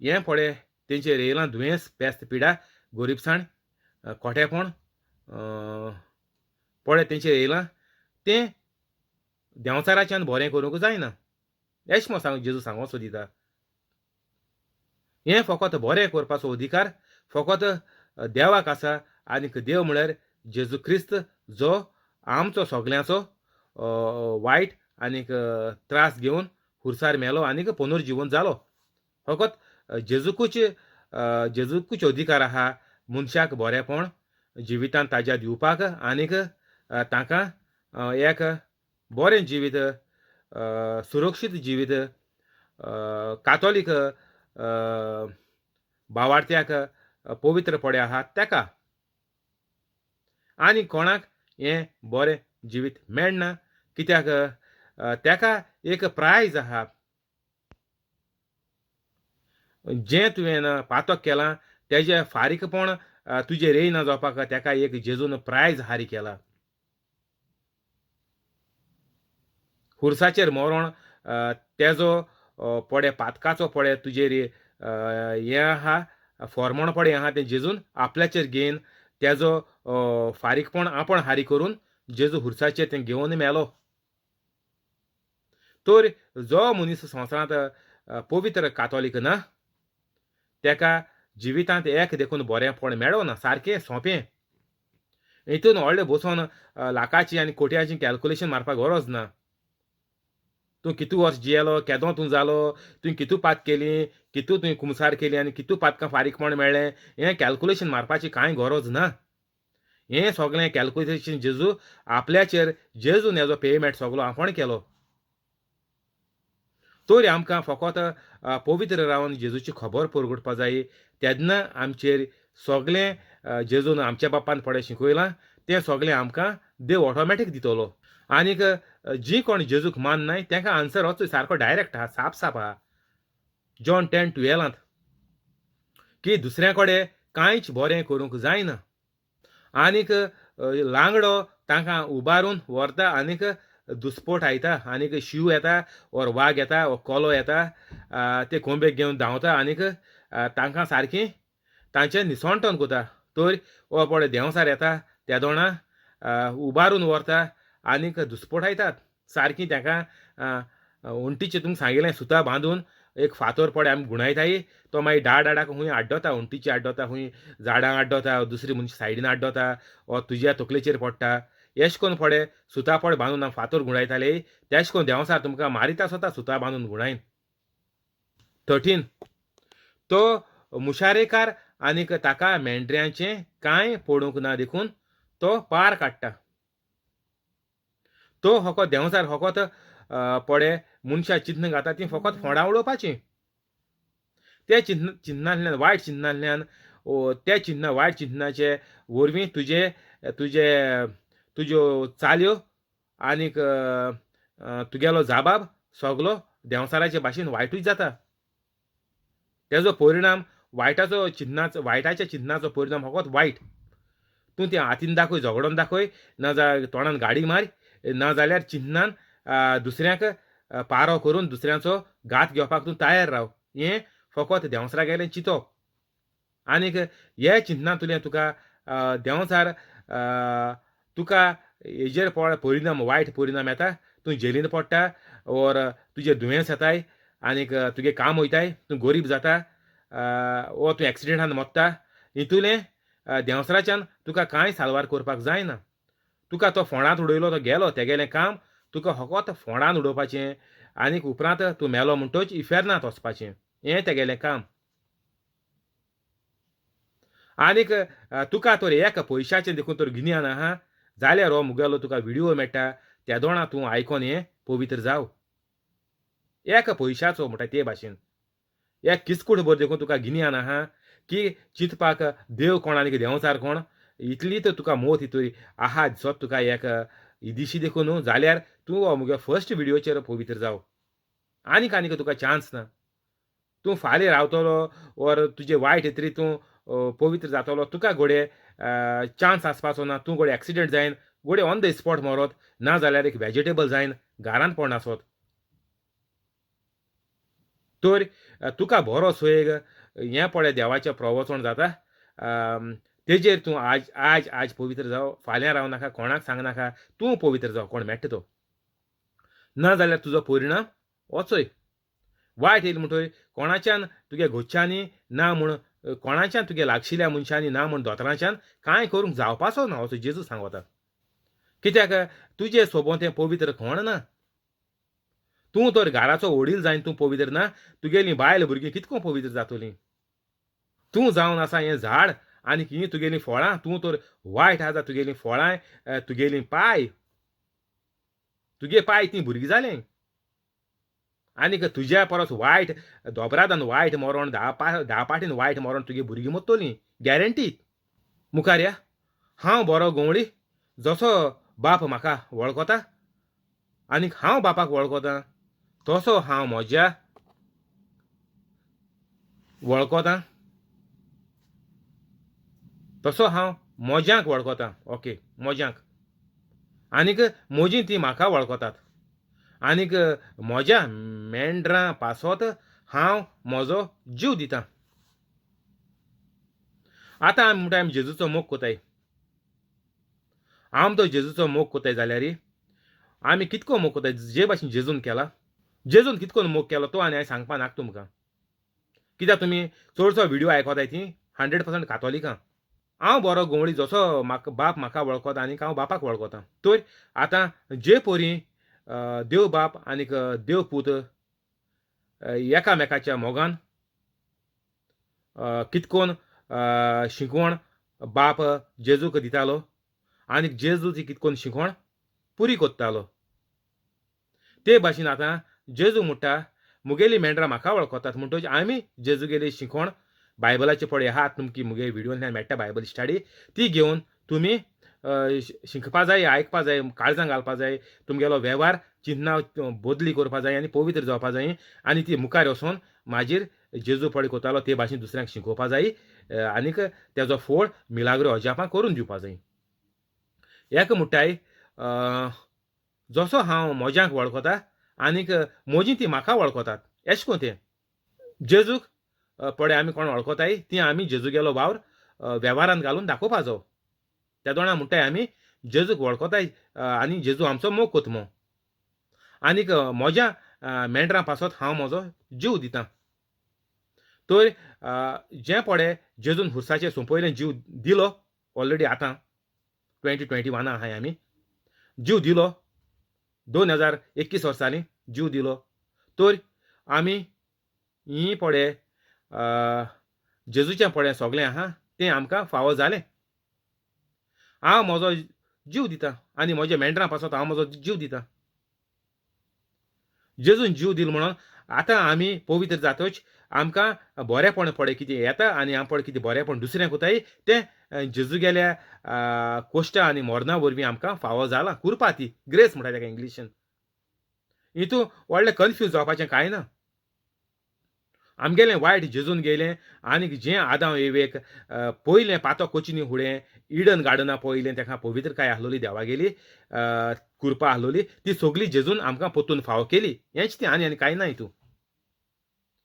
हें पळय तेंचेर येयलां दुयेंस, पेस्त, पिडा, गोरीबसाण, खोटेपण पळय तेंचेर येयलां तें देंवचाराच्यान बरें करूंक जायना. एश म्हूण जेजू सांगों सोदिता. हें फकत बरें करपाचो अधिकार फकत देवाक आसा आनीक देव म्हळ्यार जेजू क्रिस्त जो आमचो सगल्यांचो वायट आनीक त्रास घेवन खुर्सार मेलो आनीक पुनर्जीवन जालो. फकत जेजूकूच अधिकार आहा मनशाक बरेंपण जिवितांत ताज्या दिवपाक आनीक ताका एक बरें जिवीत, सुरक्षीत जिवीत कातोलीक भावार्थ्याक पवित्रपणे आहात तेका. आनी कोणाक हें बरें जिवीत मेळना कित्याक तेका एक प्रायज आहा. जें तुवें पातक केलां तेजें फारीकपण तुजेर येयना जावपाक तेका एक जेजून प्रायज हारी केला. खुर्साचेर मरोण तेजो पडे पातकाचो पडे तुजेर हें आहा फोरमोणपणी आहा तें जेजून आपल्याचेर घेवन तेजो फारीकपण आपण हारी करून जेजू खुर्साचेर तें घेवन मेलो. तर जो मनीस संवसारांत पवित्र कातोलीक ना तेका जिवितांत एक देखून बरेंपण मेळोना. सारकें सोंपें. हितून व्हडलें बसोन लाखाची आनी कोट्याची कॅल्क्युलेशन मारपाक गरज ना. तूं कितू वर्स जियेलो, केदो तूं जालो, तुवें कितू पात केली, कितू तुवें कुमसार केली आनी कितू पातकां फारीकपण मेळ्ळें हें कॅल्क्युलेशन मारपाची कांय गरज ना. हें सगळें कॅल्क्युलेशन जेजू आपल्याचेर जेजून हेजो पेमेंट सगळो आपण केलो. तोरी आमकां फकत पवित्र रावन जेजूची खबर परगटपा जायी. तेन्ना आमचेर सगळें जेजून आमच्या बापान पडे शिकयलां तें सगळें आमकां देव ऑटोमॅटीक दितलो. आनीक जीं कोण जेजूक माननाय तेंकां आन्सर होच सारको डायरेक्ट आहा, साप आहा. जॉन 10:12 की दुसऱ्या कडेन कांयच बरें करूंक जायना. आनीक लांगडो तांकां उबारून व्हरता आनीक दुस्पोट आयता आनीक शिव येता ओर वाग येता वो कोलो येता ते कोंबेक घेवन धांवता आनीक तांकां सारकीं तांचें निसोणटोन कोता. तर हो पळय देंवसार येता त्या दोणा उबारून व्हरता आनीक दुस्पोट आयतात. सारकीं ताका उंटीचें तुमकां सांगिल्लें सुतां बांदून एक फातर पडे आमी गुणायताय तो मागीर डाडाक खूंय आड्डोता, उंटीची आड्डोता खूंय झाडांक आड्डोता, दुसरी मनशां सायडीन आड्डोता वो तुज्या तकलेचेर पडटा. एश कोन्न पडे सुतां पड बांदून फातर गुणायताले तेश कोन्न देंवसार तुमकां मारिता स्वता सुतां बांदून गुणायन. 13 तो मुशारेकार आनीक ताका मेंढऱ्यांचें कांय पडूंक ना देखून तो पार काडटा. तो फकत देंवसार फकत पडे मनशां चिन्ह घाता ती फकत फोंडां उडोवपाचीं. त्या चिन्नांतल्यान वायट चिन्नांतल्यान त्या चिन्ना वायट चिन्नाचे वरवीं तुज्यो चालयो आनीक तुगेलो जाबाब सगलो देंवसाराचे भाशेन वायटूच जाता. तेजो परिणाम वायटाच्या चिन्नाचो परिणाम फकत वायट. तूं तें हातीन दाखय, झगडोन दाखय, ना जाल्यार तोंडान गाडी मार, ना जाल्यार चिन्नान दुसऱ्याक पारो करून दुसऱ्याचो घात घेवपाक तूं तयार राव. हें फकत देंवसरा गेलें चिंतप. आनीक हे चिन्नांतल्यान तुका देंवसार तुका हेजेर परिणाम वायट परिणाम येता. तूं जेलीन पडटा ओर तुजे दुयेंस येताय आनीक तुगे काम वयताय, तूं गरीब जाता वो तूं एक्सिडेंटान मोत्ता हितूलें देंवसराच्यान तुका कांय साल्वार करपाक जायना. तुका तो फोंडांत उडयलो तो गेलो तेगेलें काम तुका फकत फोंडांत उडोवपाचें आनीक उपरांत तूं मेलो म्हणटच इफेर्नांत वचपाचें हें तेगेलें काम. आनीक तुका तर एक पयशाचें देखून तर गिन्यान आहा जाल्यार हो मुगेलो तुका व्हिडिओ मेळटा त्या दोणा तूं आयकोन हें पवित्र जाव. एक पयशाचो म्हणटा ते भाशेन एक किसकूट भर देखून तुका गिन्यान आहा की चिंतपाक देव कोण आनीक देंवचार कोण इतली तर तुका मोत हितूर आहा दिसत तुका एक दिशी देखून न्हू जाल्यार तूं हो मुगे फर्स्ट व्हिडिओचेर पवित्र जाव. आनीक तुका चान्स ना. तूं फाल्यां रावतलो ओर तुजे वायट हेतरी तूं पवित्र जातलो तुका घोडे चान्स आसपाचो ना. तूं घोडे एक्सिडेंट जायन घोडे ऑन द स्पॉट मरोत ना जाल्यार एक वेजिटेबल जायन घरांत पडून आसत. तर तुका बरो सैग हें पळय देवाचें प्रवचन जाता तेजेर तूं आज पवित्र जाव. फाल्यां रावनाका कोणाक सांगनाका तूं पवित्र जाव कोण मेळटा तो. ना जाल्यार तुजो परिणाम वचोय. वायट येयली म्हणटोय कोणाच्यान तुगे घोच्च्यांनी ना म्हूण कोणाच्यान तुगे लागशिल्ल्या मनशांनी ना म्हूण दोतोरांच्यान कांय करूंक जावपाचो ना असो जेजू सांगता. कित्याक तुजे सोबोत तें पवित्र कोण ना. तूं तर घराचो वडील जायन तूं पवित्र ना तुगेलीं बायल भुरगीं कितको पवित्र जातलीं. तूं जावन आसा हें झाड आनीक हीं तुगेलीं फळां तूं तर वायट आसा तुगेलीं फळां तुगेलीं पाय तुगे पाय तीं भुरगीं जालें. आनीक तुज्या परस वायट दोबरादान वायट मरण धा पाटीन वायट मरण तुगे भुरगीं मरतलीं गॅरंटी. मुखार या हांव बरो गवळी जसो बाप म्हाका वळखता आनीक हांव बापाक वळखतां तसो हांव म्हज्या वळखतां तसो हांव मोज्यांक वळखतां. ओके मोज्यांक आनीक म्हजीं तीं म्हाका वळखतात आनीक म्हज्या मेंढरां पासत हांव म्हजो जीव दितां. आतां आमी म्हणटा आमी जेजूचो मोग कोताय. आमी तो जेजूचो मोग कोताय जाल्यार आमी कितको मोग कोताय जे भाशेन जेजून केला. जेजून कितको मोग केलो तो आनी हांवें सांगपा नाका तुमकां. कित्याक तुमी चडसो व्हिडिओ आयकोताय ती 100% कातोलिकां. हांव बरो गवळी जसो बाप म्हाका वळखता आनीक हांव बापाक वळखतां. तर आतां जे परी देव बाप आनीक देव पूत एकामेकाच्या मोगान कितकोन शिकवण बाप जेजूक दितालो आनीक जेजू ती कितकोन शिकवण पुरी कोत्तालो. ते भाशेन आतां जेजू म्हणटा मुगेलीं मेंढरां म्हाका वळखतात म्हणटच आमी जेजूगेली शिकवण बायबलाचे पळय आहात तुमकी मुगे व्हिडिओंतल्यान मेळटा बायबल स्टडी ती घेवन तुमी शिकपा जाय आयकपा जाय काळजां घालपा जाय. तुमगेलो वेव्हार चिन्ह बदली करपा जाय आनी पवित्र जावपा जाय आनी ती मुखार वचोन मागीर जेजू पळय कोतालो ते भाशेन दुसऱ्यांक शिकोवपा जाय आनीक तेजो फळ मिलाग्रो अजापां करून दिवपा जाय. एक म्हणटाय जसो हांव म्हज्यांक वळखतां आनीक म्हजीं तीं म्हाका वळखतात अशें कोन्न तें जेजूक पळय आमी कोण वळखताय ती आमी जेजूगेलो वावर वेव्हारांत घालून दाखोवपा जाय. त्या दोणा म्हणटाय आमी जेजूक वळखताय आनी जेजू आमचो मोग कोतमो आनीक म्हज्या मेंढरां पासत हांव म्हजो जीव दितां. तर जें पळय जेजून हुर्साचें सोंपयलें जीव दिलो ऑलरेडी आतां 2021 आहाय आमी जीव दिलो 2021 वर्सांनी जीव दिलो. तर आमी ही पळय जेजूचें पळय सगळें आहा तें आमकां फावो जालें. हांव म्हजो जीव दितां आनी म्हज्या मेंढरां पासत हांव म्हजो जीव दितां. जेजून जीव दिलो म्हणून आतां आमी पवित्र जातच आमकां बरेंपण पळय कितें येता आनी हांव पळय कितें बरेंपण दुसऱ्यांक कोताय तें जेजू गेल्या कोश्टां आनी मरणा वरवीं आमकां फावो जाला कृपा ती ग्रेस म्हणटा ताका इंग्लिशीन. हितून व्हडलें कन्फ्यूज जावपाचें कांय ना. आमगेलें वायट जेजून गेलें आनीक जें आदाम एवेक पयलें पातो कोचिनी फुडें इडन गार्डना पळयलें तेका पवित्रकाय आहलोली देवागेली कृपा आहलोली ती सगळी जेजून आमकां पोत्तून फावो केली हेंच तें आनी कांय ना.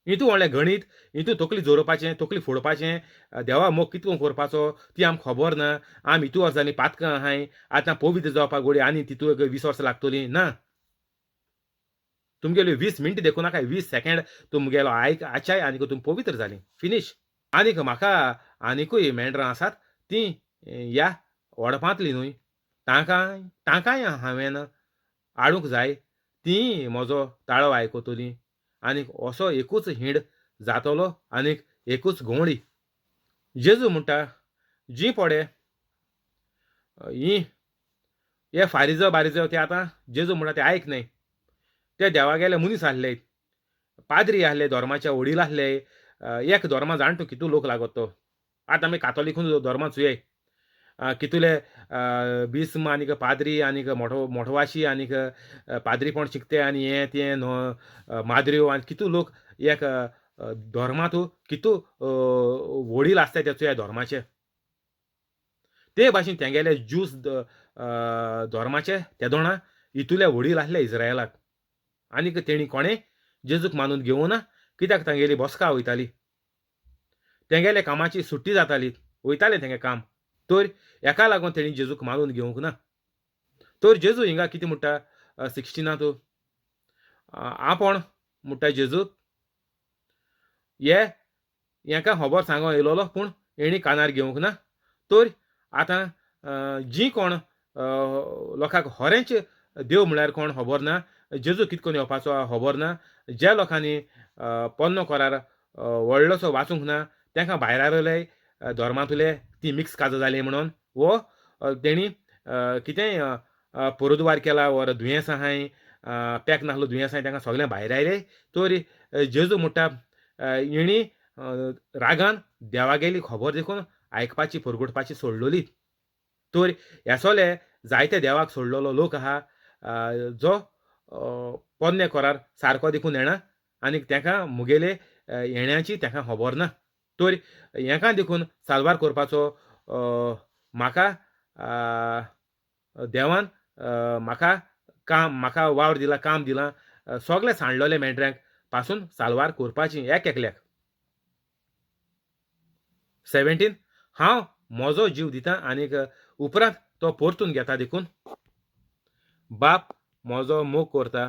हितून व्हडलें गणीत हितून तकली जोडपाचें तकली फोडपाचें देवा मोग कितको करपाचो ती आमकां खबर ना. आमी हितू वर्सांनी पातकां आहाय आतां पवित्र जावपाक घोडी आनी तितू 20 वर्सां लागतलीं ना. तुमगेलो 20 मिनट देखूं नाका 20 सेकंड तुमगेलो आयक आचाय आनीक तुम पवित्र जाली फिनिश आनीक म्हाका आनिकूय मेंढरां आसात ती ह्या ओडपांतली न्हय तांकांय हांवें हाडूंक जाय ती म्हजो ताळो आयकतली आनीक असो एकूच हिंड जातलो आनीक एकूच घोवडी जेजू म्हणटा जी पडे ही हे फारिजो बारिजो ते आतां जेजू म्हणटा ते आयक न्हय ते देवागेले मनीस आहले पाद्री आहले धर्माचे वडील आहले एक धर्मा जाणटो कितू लोक लागत तो आतां आमी कातोलिकून धर्मा चुये कितुले बिस्म आनीक पाद्री आनीक मोठवाशी आनीक पाद्रीपण शिकते आनी हें तें माद्र्यो आनी कितू लोक एक धर्मांतू कितू वडील आसताय ते चुया धर्माचे ते भाशेन तेंगेले ज्यूस धर्माचे ते दोणा इतुले वडील आहले इस्रायलाक आनीक तेणी कोणें जेजूक मानून घेवं ना कित्याक तांगेली बसका वयताली तेंगेले कामाची सुट्टी जाताली वयतालें तेंगे काम तर हेका लागून तेणी जेजूक मानून घेवंक ना तर जेजू हिंगा कितें म्हणटा 16 आपण म्हणटा जेजूक हेका खबर सांगो येयलोलो पूण हेणी कानार घेवंक ना तर आतां जीं कोण लोकांक खरेंच देव म्हळ्यार कोण खबर ना जेजू कितें करून येवपाचो खबर ना ज्या लोकांनी पोन्नो कोरार व्हडलोसो वाचूंक ना तांकां भायराले धर्मांतले ती मिक्स काजां जाली म्हणून वो तेणी कितेंय परदवार केला वर दुयेंस आहाय पेक नासलो दुयेंस आहाय तांकां सगळें भायर आयले तर जेजू म्हणटा हेणी रागान देवागेली खबर देखून आयकपाची परगडपाची सोडलोली तर हेसोले जायते देवाक सोडलेलो लोक आहा जो पोन्ने कोरार सारको देखून येना आनीक तांकां मुगेले येण्याची तांकां खबर ना तर हेका देखून साल्वार करपाचो म्हाका देवान म्हाका वावर दिला काम दिलां सगळे सांडलोले मेंढऱ्यांक पासून साल्वार करपाची एकल्याक 17 हांव म्हजो जीव दितां आनीक उपरांत तो परतून घेता देखून बाप म्हजो मोग करता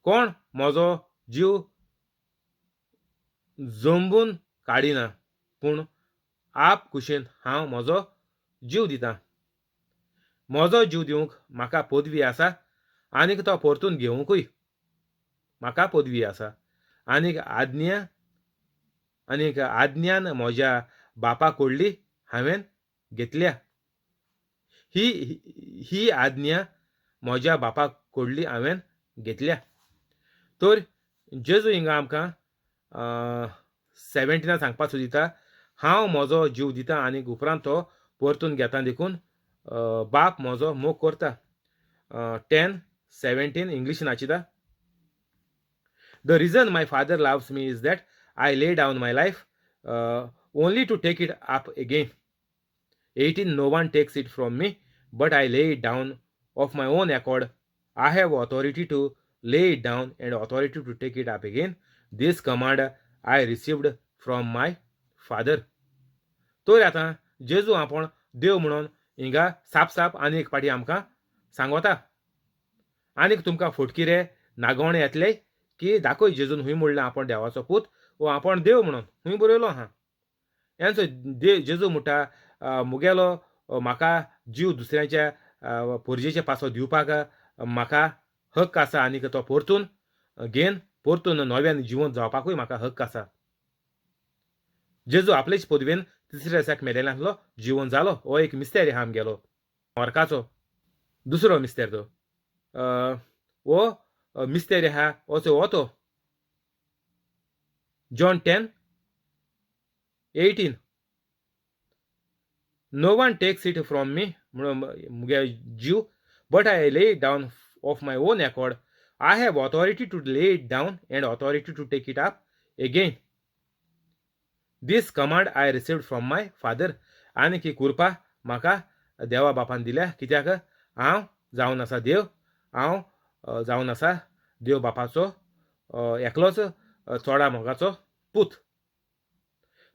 कोण म्हजो जीव जंबून काडिना पूण आप कुशेन हांव म्हजो जीव दितां म्हजो जीव दिवंक म्हाका पदवी आसा आनीक तो परतून घेवंकूय म्हाका पदवी आसा आनीक आज्ञान म्हज्या बापा कडली हांवें घेतल्या ही आज्ञा म्हज्या बापा कडली हांवें घेतल्या तर जेजू हिंगा आमकां 17 सांगपाक सोदिता हांव म्हजो जीव दितां आनीक उपरांत तो परतून घेता देखून बाप म्हजो मोग करता 10:17 इंग्लिशीन वाचिता The reason my father loves me is that I lay down my life only to take it up again. 18 No one takes it from me, but I lay it down of my own accord. I have authority to lay it down and authority to take it up again. This command I received from my father. तर आतां जेजू आपण देव म्हणून हिंगा साप आनी एक पाटी आमकां सांगता आनीक तुमकां फटकिरे नागोवणे येतले की दाखय जेजून हूंय म्हणलें आपण देवाचो पूत वो आपण देव म्हणून हूंय बरयलो आहा हेंचो जेजू म्हणटा मुगेलो म्हाका जीव दुसऱ्याच्या पोरजेचे पासो दिवपाक म्हाका हक्क आसा आनीक तो परतून घेवन परतून नव्यान जिवंत जावपाकूय म्हाका हक्क आसा जेजू आपलेच पदवेन तिसऱ्या दिसाक मेलेले आसलो जिवन जालो हो एक मिस्तेर आहा आमगेलो वर्काचो दुसरो मिस्तेर तो वो मिस्तेर आहा हो तो John 10:18 No one takes it from me मुगे जीव but I lay it down of my own accord. I have authority to lay it down and authority to take it up again. This command I received from my father. आनी की कृपा म्हाका देवा बापान दिल्या कित्याक हांव जावन आसा देव हांव जावन आसा देव बापाचो एकलोच चोडा मोगाचो पूत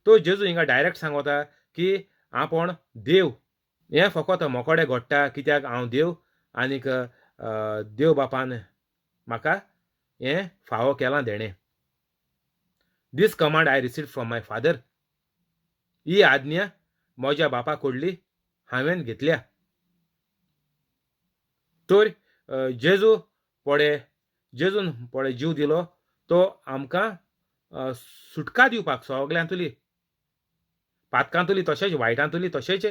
तो जेजू हिंगा डायरेक्ट सांगता की आपण देव हें फकत मोकोडे घडटा कित्याक हांव देव आनीक देव बापान म्हाका हें फावो केलां देणें. This command I received from my father. ही आज्ञा म्हज्या बापा कडली हांवें घेतल्या. तर जेजू पळय जेजून पळय जीव दिलो तो आमकां सुटका दिवपाक सगल्यांतुली, पातकांतुली तशेंच वायटांतुली तशेंच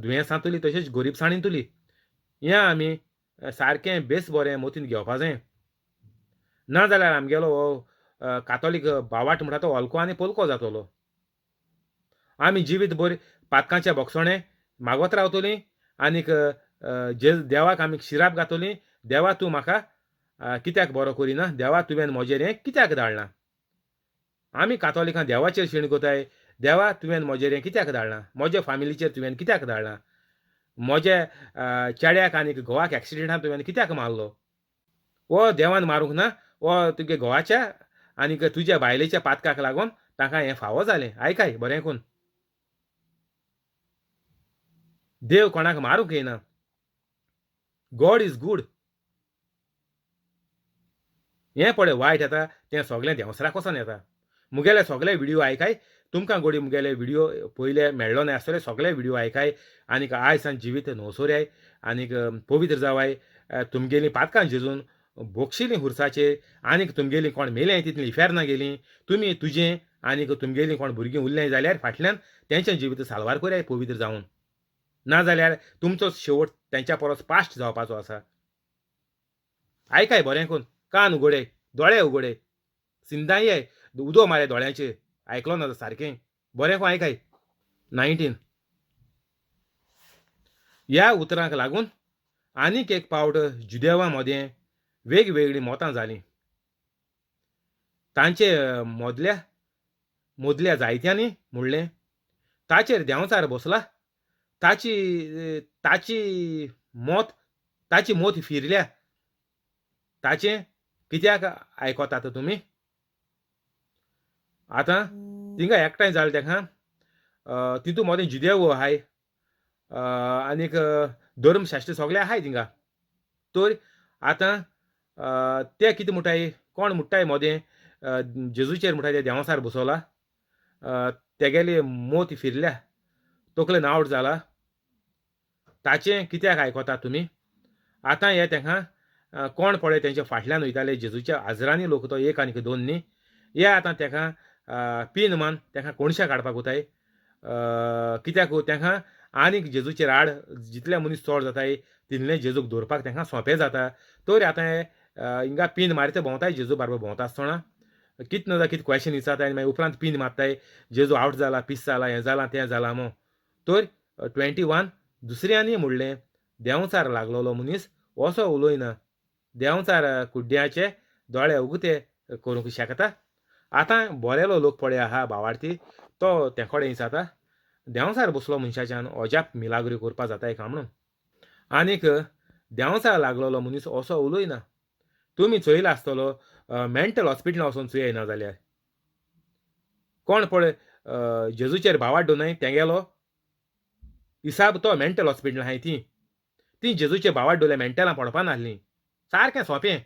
दुयेंसांतुली तशेंच गरीबसाणींतुली. हें आमी सारकें बेस बरें मतींत घेवपा जाय. नाजाल्यार आमगेलो हो कातोलीक बावाट म्हणटा तो हलको आनी पलको जातलो. आमी जिवीतभर पातकांचें भोगसणें मागोत रावतलीं आनीक देवाक आमी शिराप घातलीं. देवा तूं म्हाका कित्याक बरो करिना? देवा तुवें म्हजेर हें कित्याक धाडलां? आमी कातोलिकां देवाचेर शेण कोताय. देवा तुवें म्हजेर हें कित्याक धाडलां? म्हज्या फामिलीचेर तुवें कित्याक धाडलां? म्हज्या चेड्याक आनीक घोवाक एक्सिडेंटान तुवें कित्याक मारलो? हो देवान मारूंक ना, हो तुगे घोवाच्या आनीक तुज्या बायलेच्या पातकाक लागून ताका हें फावो जालें. आयकाय बरें करून. देव कोणाक मारूंक येना. God is good. हें पळय वायट येता तें सगळें देंवसराक वचोन येता. मुगेले सगळे व्हिडिओ आयकाय. तुमकां गोडी मुगेले व्हिडिओ पयले मेळ्ळो नाय आसतले सगळे व्हिडिओ आयकाय आनीक आयज सान जिवीत न्हवसोऱ्याय आनीक पवित्र जावाय. तुमगेलीं पातकां जेजून भोगशिलीं हुर्साचेर आनीक तुमगेलीं कोण मेलें तितलीं इफेरनां गेलीं. तुमी तुजें आनीक तुमगेलीं कोण भुरगीं उरलें जाल्यार फाटल्यान तेंचें जिवीत साल्वार कोराय पवित्र जावन. नाजाल्यार तुमचो शेवट तेंच्या परस पास्ट जावपाचो आसा. आयकाय बरें करून. कान उगडय, दोळे उगडय, सिंधाय उदो मारे दोळ्यांचेर. आयकलो ना सारकें. बरें करून आयकाय. 19 ह्या उतरांक लागून आनीक एक पावट जुदेवा मदें वेगवेगळीं मोतां जालीं. तांचे मोदल्या जायत्यांनी म्हणलें ताचेर देंवचार बसला. ताची मोत फिरल्या. ताचें कित्याक आयकोतात तुमी? आतां थिंगा एकठांय जालें तेका तितू मोदें जुदेव आहाय आनीक धर्मशास्त्र सगळें आहाय थिंगा. तर आतां ते कितें म्हणटाय कोण म्हणटाय मोदें जेजूचेर म्हणटाय ते देंवसार बसोला. तेगेली मोत फिरल्या. तकलेन आवट जाला. ताचें कित्याक आयकोतात तुमी? आतां हे तेका कोण पळय तेंच्या फाटल्यान वयताले जेजूच्या आजरांनी लोक तो 1 आनीक 2 न्ही. हे आतां तेका पीन मान तेका कोणशा काडपाक वताय. कित्याक तेका आनीक जेजूचेर आड जितले मनीस चड जाताय तितलें जेजूक दवरपाक तेका सोंपें जाता. तर आतां हे हिंगा पीन मारीत भोंवताय जेजू बारबर भोंवता आसतना. कितें ना कितें क्वेशन विचारताय आनी मागीर उपरांत पीन मारताय. जेजू आवट जाला, पीस जाला, हें जालां तें जालां म्हूण. तर 21 दुसऱ्यांनी म्हणलें देंवचार लागलोलो मनीस असो उलयना. देंवचार कुड्ड्याचे दोळे उगते करूंक शकता. आतां बरेलो लोक पळय आहा भावार्थी तो तेकोडे विचारता देंवचार बसलो मनशाच्यान अजाप मिलाग्री करपा जाताय काय म्हणून. आनीक देंवचार लागलोलो मनीस असो उलयना. तुमी चोयला आसतलो मेंटल हॉस्पिटलां वचोन चुयय ना जाल्यार. कोण पळय जेजूचेर भावार्थ दवरनाय तेगेलो हिसाब तो मेंटल हॉस्पिटलां आहाय तीं जेजूचेर भावार्थ दवरल्यार मेंटलां पडपा नासलीं. सारकें सोंपें.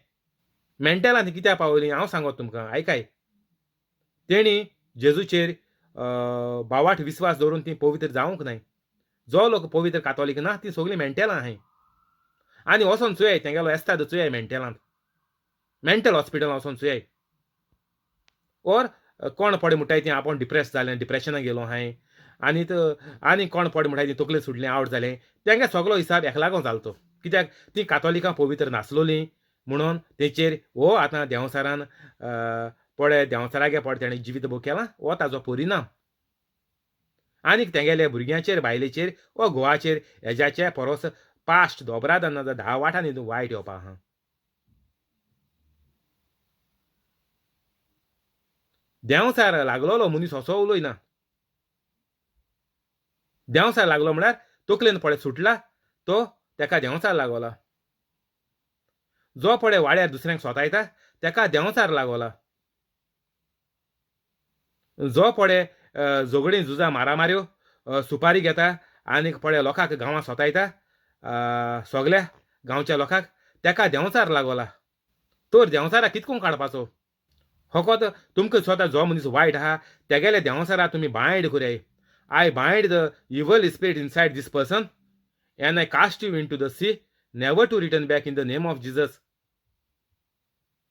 मेंटलां तीं कित्याक पावलीं हांव सांगत तुमकां आयकाय. तेणी जेजूचेर भावार्थ विस्वास दवरून तीं पवित्र जावंक नाय. जो लोक पवित्र कातोलीक ना तीं सगळीं मेंटलां आहाय. आनी वचोन चुयय तेगेलो एस्ताद चुयय मेंटलांत. मेंटल हॉस्पिटलां वचोन चुयय. ओर कोण पडे म्हणटाय तीं आपूण डिप्रेस जालें डिप्रेशनाक गेलो आहाय आनी कोण पडे म्हणटाय तीं तकलें सुटलें आवट जालें. तेंगे सगळो हिसाब हेका लागून जालो. कित्याक तीं कातोलिकां पवित्र नासलोलीं म्हणून तेचेर हो आतां देंवचारान पळय देंवचारागे पळय तेणें जिवीत भोग केलां हो ताजो परिणाम. आनीक तेंगेल्या भुरग्यांचेर बायलेचेर वो घोवाचेर हेज्याचे परस पास्ट दोबराद ना 10 वाटांनी वायट येवपा आहा. देंवचार लागलोलो मनीस असो उलयना. देंवचार लागलो म्हळ्यार तकलेन पळय सुटला तो तेका देंवचार लागोला. जो पळय वाड्यार दुसऱ्यांक सोतायता तेका देंवचार लागोला. जो पळय झगडीं झुजां मारामाऱ्यो सुपारी घेता आनीक पळय लोकांक गांवां सोतायता सगल्या गांवच्या लोकांक तेका देंवचार लागोला. तर देंवचारा कितको काडपाचो फकत तुमकां स्वता जो मनीस वायट आहा तेगेले देंवचारा तुमी बायड कराय I bind the evil spirit inside this person and I cast you into the sea never to return back in the name of Jesus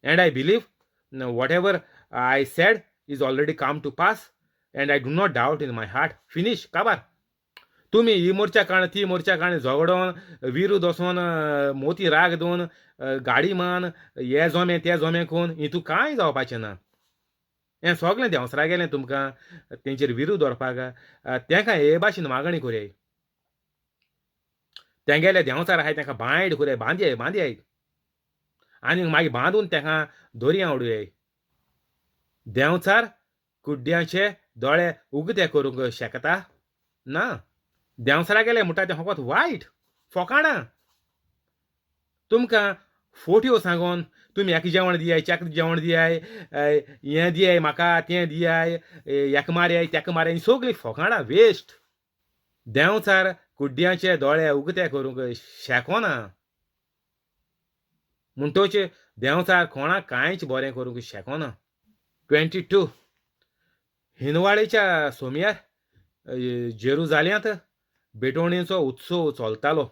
and I believe whatever I said is already come to pass, and I do not doubt in my heart. Finish, काबार तुम्ही ही मोर्चा काण ती मोर्चा काण झगडोन विरुद्ध वचोन मोती राग दोन गाडी मान हे जोमे ते जोमे कोण हितू कांय जावपाचें ना हें सगळें देंवसरा गेलें तुमकां तेंचेर विरुद्ध व्हरपाक तेंकां हे भाशेन मागणी कोराय तेंगेले देंवचार आहाय तेंकां बांयड कोराय बांदयाय आनी मागीर बांदून तेका दोरयां उडोवयाय देंवचार कुड्ड्यांचे दोळे उगते करूंक शकता ना देंवचारा गेले म्हणटा तें फकत वायट फोकाणां तुमकां फोट्यो सांगोन तुमी हेका जेवण दियाय चेका जेवण दियाय हें दियाय म्हाका तें दियाय हेका मारयाय तेका मारयाय सगळीं फोकाणां वेस्ट देंवचार कुड्ड्यांचे दोळे उगते करूंक शेकोना म्हणटोच देंवचार कोणाक कांयच बरें करूंक शेकोना 22 हिनवाळेच्या सोमयार जेरुजाल्यांत बेटोणेचो उत्सव चलतालो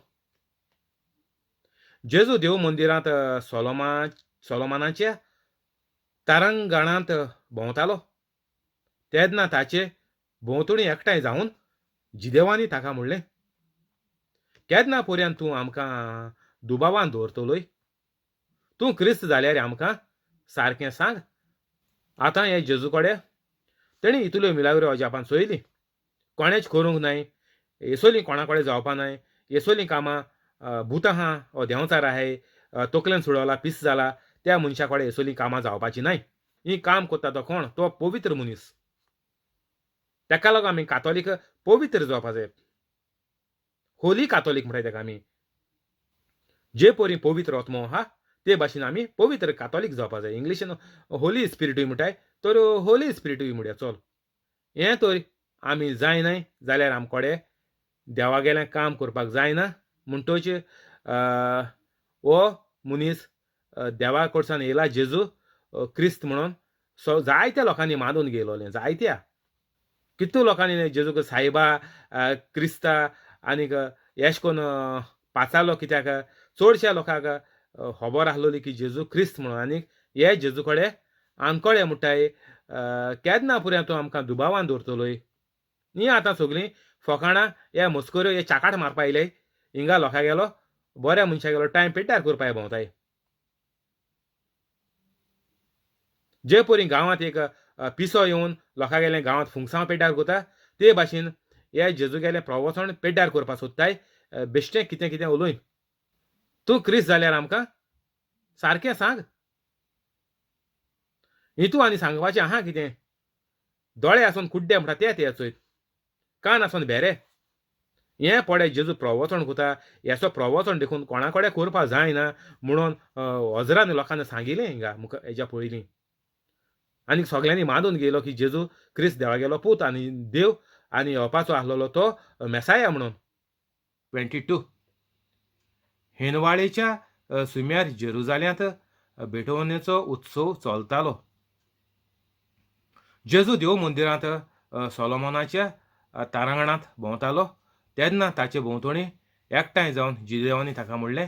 जेजू देव मंदिरांत सोलोमानाच्या तारांगणांत भोंवतालो तेन्ना ताचे भोंवतणी एकठांय जावन जिदेवांनी ताका म्हणलें केन्ना पर्यंत तूं आमकां दुबावान दवरतलोय तूं क्रिस्त जाल्यार आमकां सारकें सांग आतां हे जेजू कडेन तेणी इतल्यो मिलाग्रो अजापान चोयली कोणेच करूंक नाय येसोली कोणा कडेन जावपा नाय येसोली कामां भूत आहा हो देंवचार आहाय तकलेन सुडवला पीस जाला त्या मनशा कडेन येसोली कामां जावपाची नाय ही काम करता तो कोण तो पवित्र मनीस तेका लागून आमी कातोलीक पवित्र जावपा जाय होली कातोलीक म्हणटाय तेका आमी जे परी पवित्र आत्मो आहा ते भाशेन आमी पवित्र कातोलीक जावपा जाय इंग्लिशीन होली स्पिरिटूय म्हणटाय तर होली स्पिरिटूय म्हणया चल हें तर आमी जायनाय जाल्यार आमकोडे देवा गेलें काम करपाक जायना म्हणटोच हो मनीस देवा कडच्यान येयला जेजू क्रिस्त म्हणून जायत्या लोकांनी मानून गेलोलें जायत्या कितू लोकांनी जेजूक सायबा क्रिस्ता आनीक एश कोन्न पाचालो कित्याक चडश्या लोकांक खबर आसलोली की जेजू क्रिस्त म्हणून आनीक हे जेजू कडेन आमकोडे म्हणटाय केन्ना पर्यंत तूं आमकां दुबावान दवरतलोय न्ही आतां सगळीं फोकाणां हे मस्कोऱ्यो हे चाकाट मारपा येयले हिंगा लोकां गेलो बऱ्या मनशा गेलो टायम पिड्ड्यार करपा भोंवताय जे परी गांवांत एक पिसो येवन लोकां गेलें गांवांत फुंगसांव पेड्ड्यार करता ते भाशेन हे जेजू गेलें प्रवचन पेड्ड्यार करपा सोदताय बेश्टें कितें कितें उलोय तूं क्रिस्त जाल्यार आमकां सारकें सांग हितू आनी सांगपाचें आहा कितें दोळे आसून कुड्डे म्हणटा ते चोयत कान आसून भेरे हें पडे जेजू प्रवचन करता हेचो प्रवचन देखून कोणा कडेन करपा जायना म्हणून हजरान लोकांनी सांगिल्लें हिंगा हेज्या पयलीं आनी सगळ्यांनी मानून गेलो की जेजू क्रिस्त देवा गेलो पूत आनी देव आनी येवपाचो आसलोलो तो मेसाया म्हणून 22 हिनवाळेच्या सुम्यार जेरुजाल्यांत बेटोवनेचो उत्सव चलतालो जेजू देव मंदिरांत सोलोमोनाच्या तारांगणांत भोंवतालो तेन्ना ताचे भोंवतणी एकठांय जावन जिदेवांनी ताका म्हणलें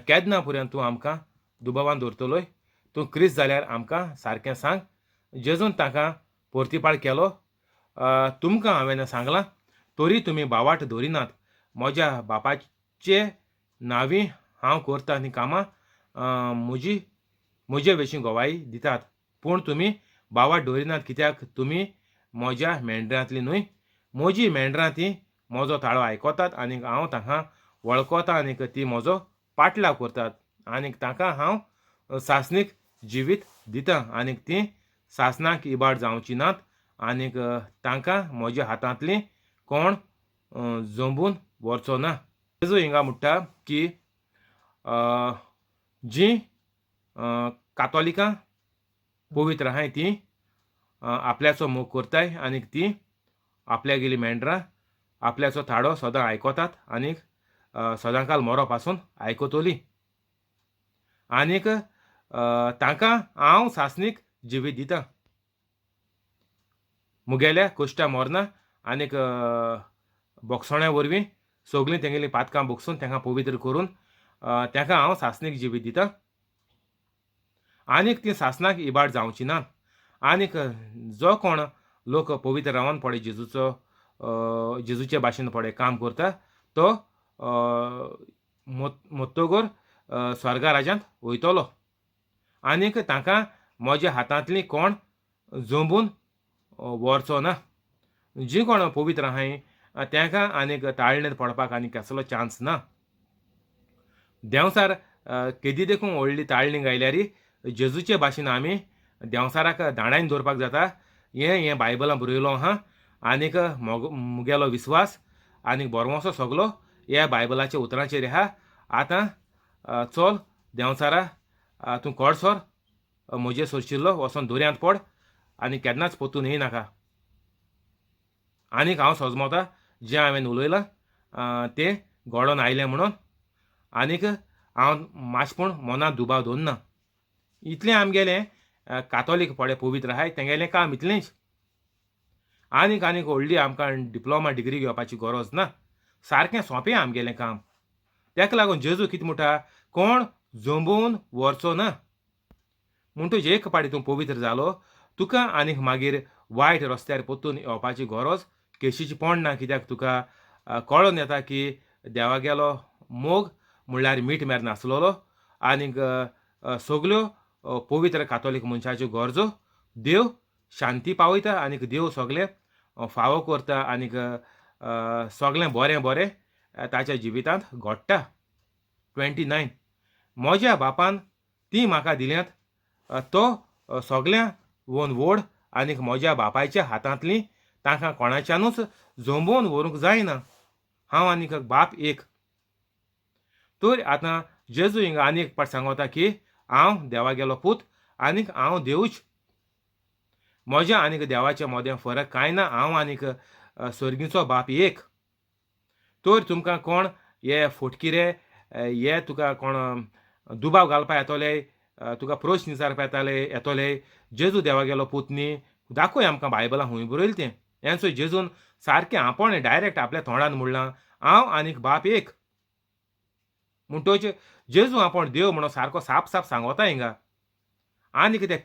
केन्ना पर्यंत तूं आमकां दुबावान दवरतलोय तूं क्रिस्त जाल्यार आमकां सारकें सांग जेजून ताका परतीपाळ केलो तुमकां हांवें सांगलां तरी तुमी बावाट दवरिनात म्हज्या बापाचे नांवी हांव करता आनी कामां म्हजे वेशी गोवाई दितात पूण तुमी बावाट दवरिनात कित्याक तुमी म्हज्या मेंढरांतली न्हय म्हजी मेंढरां ती म्हजो ताळो आयकोतात आनीक हांव तांकां वळखता आनीक ती म्हजो पाटलाव करतात आनीक तांकां हांव सासणीक जिवीत दितां आनीक ती सासणाक इबाड जावची नात आनीक तांकां म्हज्या हातांतली कोण जंबून व्हरचो ना जेजू हिंगा म्हणटा की जीं कातोलिकां पवित्र आहाय ती आपल्याचो मोग करताय आनीक ती आपल्या गेली मेंढरां आपल्याचो थाडो सदां आयकोतात आनीक सदांकाल मरो पासून आयकतली आनीक तांकां हांव सासणीक जिवीत दितां. मुगेल्या कोश्टा मोरना आनीक बोगसोण्या वरवीं सगळीं तेंगेलीं पातकां बोगसून तांकां पवित्र करून तांकां हांव सासणीक जिवीत दितां. आनीक तीं सासणाक इबाड जावची ना. आनीक जो कोण लोक पवित्र रावन पळय जेजूचे भाशेन पळय काम करता तो मोत्तोगोर स्वर्गा राज्यांत वयतलो. आनीक तांकां म्हज्या हातांतलीं कोण जोंबून व्हरचो ना. जीं कोण पवित्र आहाय तांकां आनीक ताळणेर पडपाक आनीक कसलो चान्स ना. देंवसार केदी देखून व्हडली ताळणी गायल्यार जेजूचे भाशेन आमी देंवसाराक दांडायन दवरपाक जाता. हें बायबलां बरयलो आहा. आनीक मुगेलो विस्वास आनीक बोरवोसो सगलो ह्या बायबलाच्या उतरांचेर आहा. आतां चल देंवसारा तूं कोडसोर म्हजे सोरशिल्लो वोसोन दोरयांत पड आनी केन्नाच पोत्तून येयनाका. आनीक हांव सोजमोता जें हांवें उलयलां तें घडोवन आयलें म्हणून. आनीक हांव मातशें मनांत दुबाव दवरना. इतलें आमगेलें कातोलीक पळय पवित्र आहाय तेंगेलें काम इतलेंच. आनीक व्हडली आमकां डिप्लोमा डिग्री घेवपाची गरज ना. सारकें सोंपें आमगेलें काम. तेका लागून जेजू कितें म्हणटा कोण जोंबून व्हरचो ना. म्हणटूच एक पाटी तूं पवित्र जालो तुका आनीक मागीर वायट रस्त्यार पोत्तून येवपाची गरज केशीची पडना. कित्याक तुका कळोन येता की देवागेलो मोग म्हणल्यार मीठ मेर नासलोलो. आनीक सगल्यो पवित्र कातोलीक मनशाच्यो गरजो देव शांती पावयता आनीक देव सगळें फावो करता आनीक सगळें बरें बरें ताच्या जिवितांत घडटा. 29 म्हज्या बापान तीं म्हाका दिल्यांत तो सगळ्यां वोन व्हड आनीक म्हज्या बापायच्या हातांतलीं तांकां कोणाच्यानूच जोंबोवन व्हरूंक जायना. हांव आनीक बाप एक. तर आतां जेजू हिंगा आनीक एक पाट सांगता की हांव देवागेलो पूत आनीक हांव देवूच. म्हज्या आनीक देवाच्या मोदें फरक कांय ना. हांव आनीक सर्गीचो बाप एक. तर तुमकां कोण हे फोटकिरे हे तुका कोण दुबाव घालपा येतोले तुका प्रश्न विचारपा येतोले जेजू देवागेलो पूत न्ही दाखय आमकां बायबलां खूंय बरयलें तें. हेंचो जेजून सारकें आपण डायरेक्ट आपल्या तोंडान म्हणलां हांव आनीक बाप एक. म्हणटच जेजू आपण देव म्हणून सारको साप साप सांगता हिंगा. आनीक ते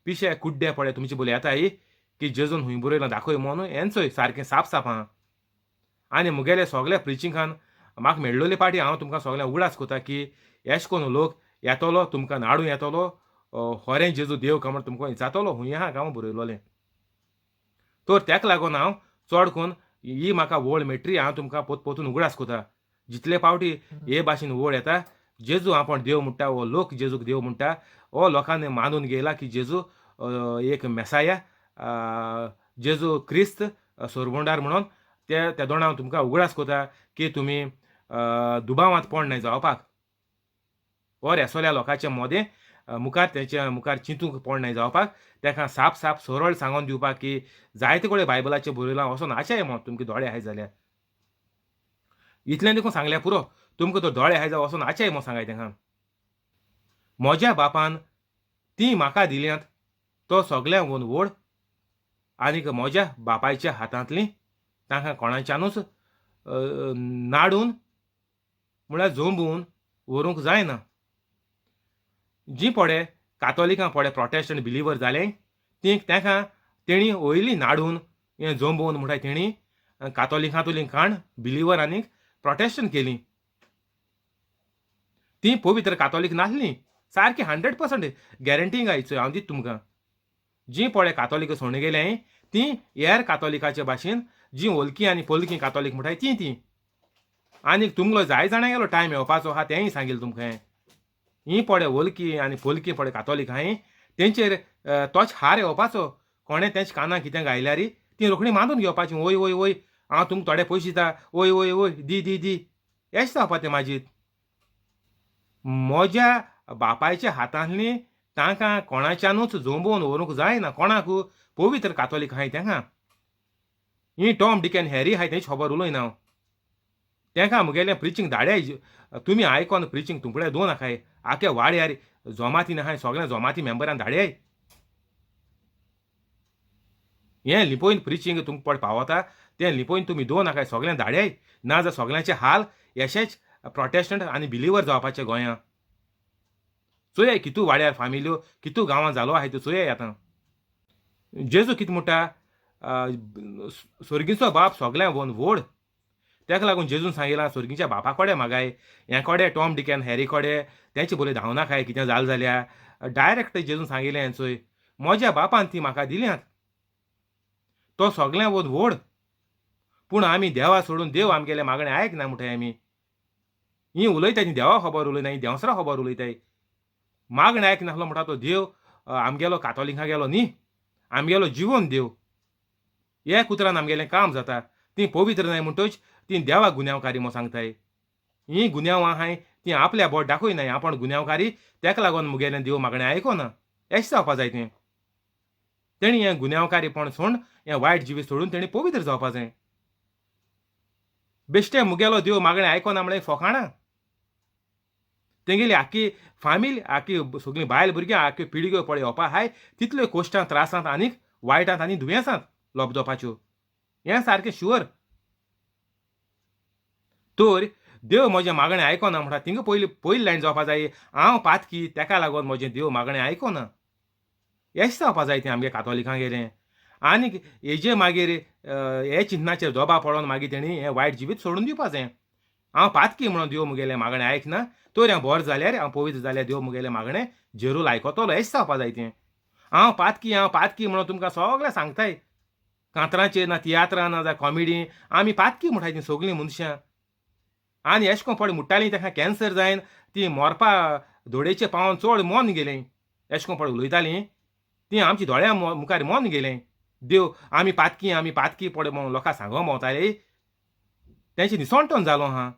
पिशे कुड्डे पळय तुमचे बोले येताय की जेजून खूंय बरयलां दाखय म्हणून हेंचोय सारकें साप साप आहा. आनी मुगेले सगळ्या प्रिचिंगान म्हाका मेळ्ळोले पाटी हांव तुमकां सगळें उगडास कोता की एश कोन्न लोक येतलो तुमकां नाडूं येतलो खरें जेजू देव काय म्हण तुमकां विचारतलो खूंय आहा काय म्हूण बरयलोलें. तर तेका लागून हांव चड करून ही म्हाका वळ मेट्री हांव तुमकां पोतून उगडास कोता. जितले पावटी हे भाशेन वळ येता जेजू आपण देव म्हणटा हो लोक जेजूक देव म्हणटा हो लोकांनी मानून गेला की जेजू एक मेसाया जेजू क्रिस्त सोरबोंडार म्हणून त्या दोन हांव तुमकां उगडास कोता की तुमी दुबावांत पडनाय जावपाक. और येसोल्या लोकांच्या मोदें मुखार तेच्या मुखार चिंतूंक पडनाय जावपाक तेका साप साप सरळ सांगून दिवपाक की जायते कडेन बायबलाचें बरयलां वचोन आशाय मो तुमकां दोळे आहाय जाल्यार. इतलें देखून सांगल्यार पुरो तुमकां तो दोळे आहाय जाल्यार वचोन आशाय मो सांगाय तेंकां. म्हज्या बापान तीं म्हाका दिल्यांत तो सगळ्यां वोन व्हड आनीक म्हज्या बापायच्या हातांतलीं तांकां कोणाच्यानूच नाडून म्हळ्यार जोंबून व्हरूंक जायना. जीं पळय कातोलिकां पळय प्रोटेस्टंट बिलिवर जाले तांकां तेणी वयलीं नाडून हें जोंबोवन म्हणटा तेणी कातोलिकांतलीं काण बिलिवर आनीक प्रोटेस्टंट केलीं. तीं पवित्र कातोलीक नासलीं. सारकी 100% गॅरंटी गायचो हांव दिता तुमकां. जीं पळय कातोलीक सोडून गेले तीं हेर कातोलिकाच्या भाशेन जीं ओलकी आनी पलकी कातोलीक म्हणटाय तीं. आनीक तुमलो जाय जाणां टायम येवपाचो आहा तेंय सांगिल्लें तुमकां. ही पळय ओलकी आनी पलकी पळय कातोलीक आहाय तेंचेर तोच हार येवपाचो. कोणें तेंच्या कानाक कितें गायल्यार तीं रोखडीं मानून घेवपाचीं. वय वय वय हांव तुमकां थोडे पयशे दिता. वय वय वय दी दी दी एशें जावपा तें माजीत. म्हज्या बापायच्या हातांतलीं तांकां कोणाच्यानूच जोंबोवन व्हरूंक जायना. कोणाकू पवित्र कातोलीक आहाय तेंकां. ही टॉम डिक एंड हॅरी आहाय तेंची खबर उलयना हांव. तेंकां मुगेलें प्रिचींग धाडयाय तुमी आयकोन प्रिचींग तुमकडेन दोन नाकाय आख्या वाड्यार जोमातीन आहाय सगळ्या जोमाती मेंबरान धाडयाय. हें लिपोवन प्रिचींग तुमकां पड पावता तें लिपोवन तुमी दोन नाकाय सगळ्यांक धाडयाय. ना जाल्यार सगळ्यांचे हाल अशेंच प्रोटेस्टंट आनी बिलिवर जावपाचे गोंयांत. चोयाय कितू वाड्यार फामिल्यो कितू गांवां जालो आहाय त्यो चोयाय आतां. जेजू कितें म्हणटा सर्गीचो बाप सगळ्यां व्हड. तेका लागून जेजून सांगिलां सर्गीच्या बापा कोडे मागाय. हे कोडे टॉम डिक एंड हॅरी कोडे तेंचे बोले धांवनाकाय कितें जालें जाल्यार. डायरेक्ट जेजून सांगिलें चोय म्हज्या बापान ती म्हाका दिल्यांत. तो सगळ्यां व्हड. पूण आमी देवा सोडून देव आमगेले मागणें आयकना म्हणटाय आमी. ही उलयताय ती देवा खबर उलयना ही देंवसरा खबर उलयताय. मागणें आयकनासलो म्हणटा तो देव आमगेलो कातोलिकां गेलो न्ही. आमगेलो जिवन देव. एक उतरान आमगेलें काम जाता. ती पवित्र न्हय म्हणटच ती देवाक गुन्यांवकारी म्हूण सांगताय. ही गुन्यांव आहाय ती आपल्या बोट दाखयनाय आपण गुन्यांवकारी तेका लागून मुगेलें देव मागणें आयकोना. अशें जावपा जाय तें. तेणी हें गुन्यांवकारीपण सोडून हें वायट जिवीत सोडून तेणी पवित्र जावपा जाय. बेश्टें मुगेलो देव मागणें आयकोना म्हळ्यार फोकाणां. तेंगेली आख्खी फामील आख्खी सगळीं बायल भुरग्यां आख्ख्यो पिळग्यो पळय येवपा आहाय तितल्यो कोश्टांत त्रासांत आनीक वायटांत आनी दुयेंसांत लोबजोपाच्यो. हें सारकें शुअर. तर देव म्हजें मागणें आयकोना म्हणटा थिंगा पयली लायन जावपा जाय हांव पातकी तेका लागून म्हजें देव मागणें आयकोना. अशें जावपा जाय तें आमगे कातोलिकांगेलें. आनीक हेजे मागीर हे चिन्नाचेर जोबा पडोन मागीर तेणी हें वायट जिवीत सोडून दिवपा जाय. हांव पातकी म्हणून देव मुगेलें मागणें आयकना तर हांव बोर जाल्यार हांव पवित्र जाल्यार देव मुगेलें मागणें जरूर आयकोतलो. अशें जावपा जाय तें. हांव पातकी म्हणून तुमकां सगळें सांगताय. कांतराचेर ना तियात्रां ना जाल्यार कॉमेडी आमी पातकी म्हणटाय तीं सगळीं मनशां. आनी अशें कोन्न पळय म्हणटालीं तेका कॅन्सर जायन ती मोरपा धोडेचेर पावोन चड मोन गेलें. अशें कोन्न पळय उलयतालीं तीं आमची दोळ्यां मुखार मोन गेलें. देव आमी पातकी पळय म्हणून लोकांक सांगो भोंवताले. तेंचे निसोणटोन जालो आहा.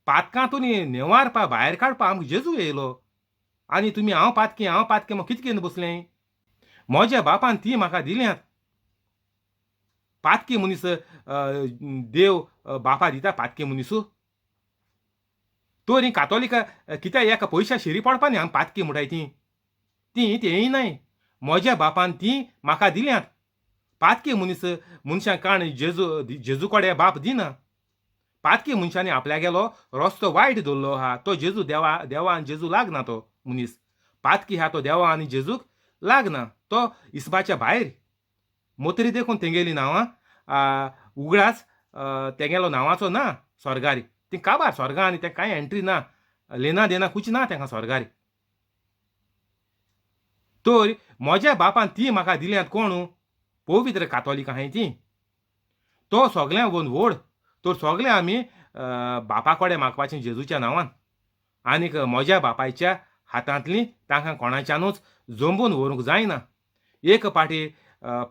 पातकांतून नेवारपा भायर काडपा आमकां जेजू येयलो. आनी तुमी हांव पातकी म्हूण कितें घेवन बसलें. म्हज्या बापान ती म्हाका दिल्यांत. पातकी मनीस देव बापा दिता पातकी मनीसू. तर ही कातोलिकां कित्याक एका पयशा शिरी पडपा न्ही आमी पातकी म्हणटाय ती तेंय न्हय. म्हज्या बापान ती म्हाका दिल्यांत. पातकी मनशां काण जेजू कोडे बाप दिना. पातकी मनशांनी आपल्यागेलो रस्तो वायट दवरलो आहा. तो जेजू देवा आनी जेजू लागना तो मनीस. पातकी आहा तो देवा आनी जेजूक लागना. तो इसबाच्या भायर. मोतरी देखून तेंगेली नांवां उगडास तेंगेलो नांवाचो ना स्वर्गार. ती काबार स्वर्गा आनी तें कांय एंट्री ना. लेना देना कुछ ना तेंकां स्वर्गार. तर म्हज्या बापान ती म्हाका दिल्यांत कोण पवित्र कातोलीक आहाय ती. तो सगळ्यां व्हड. तर सगळे आमी बापा कोडे मागपाचें जेजूच्या नांवान. आनीक म्हज्या बापायच्या हातांतलीं तांकां कोणाच्यानूच जंबून व्हरूंक जायना. एक पाटी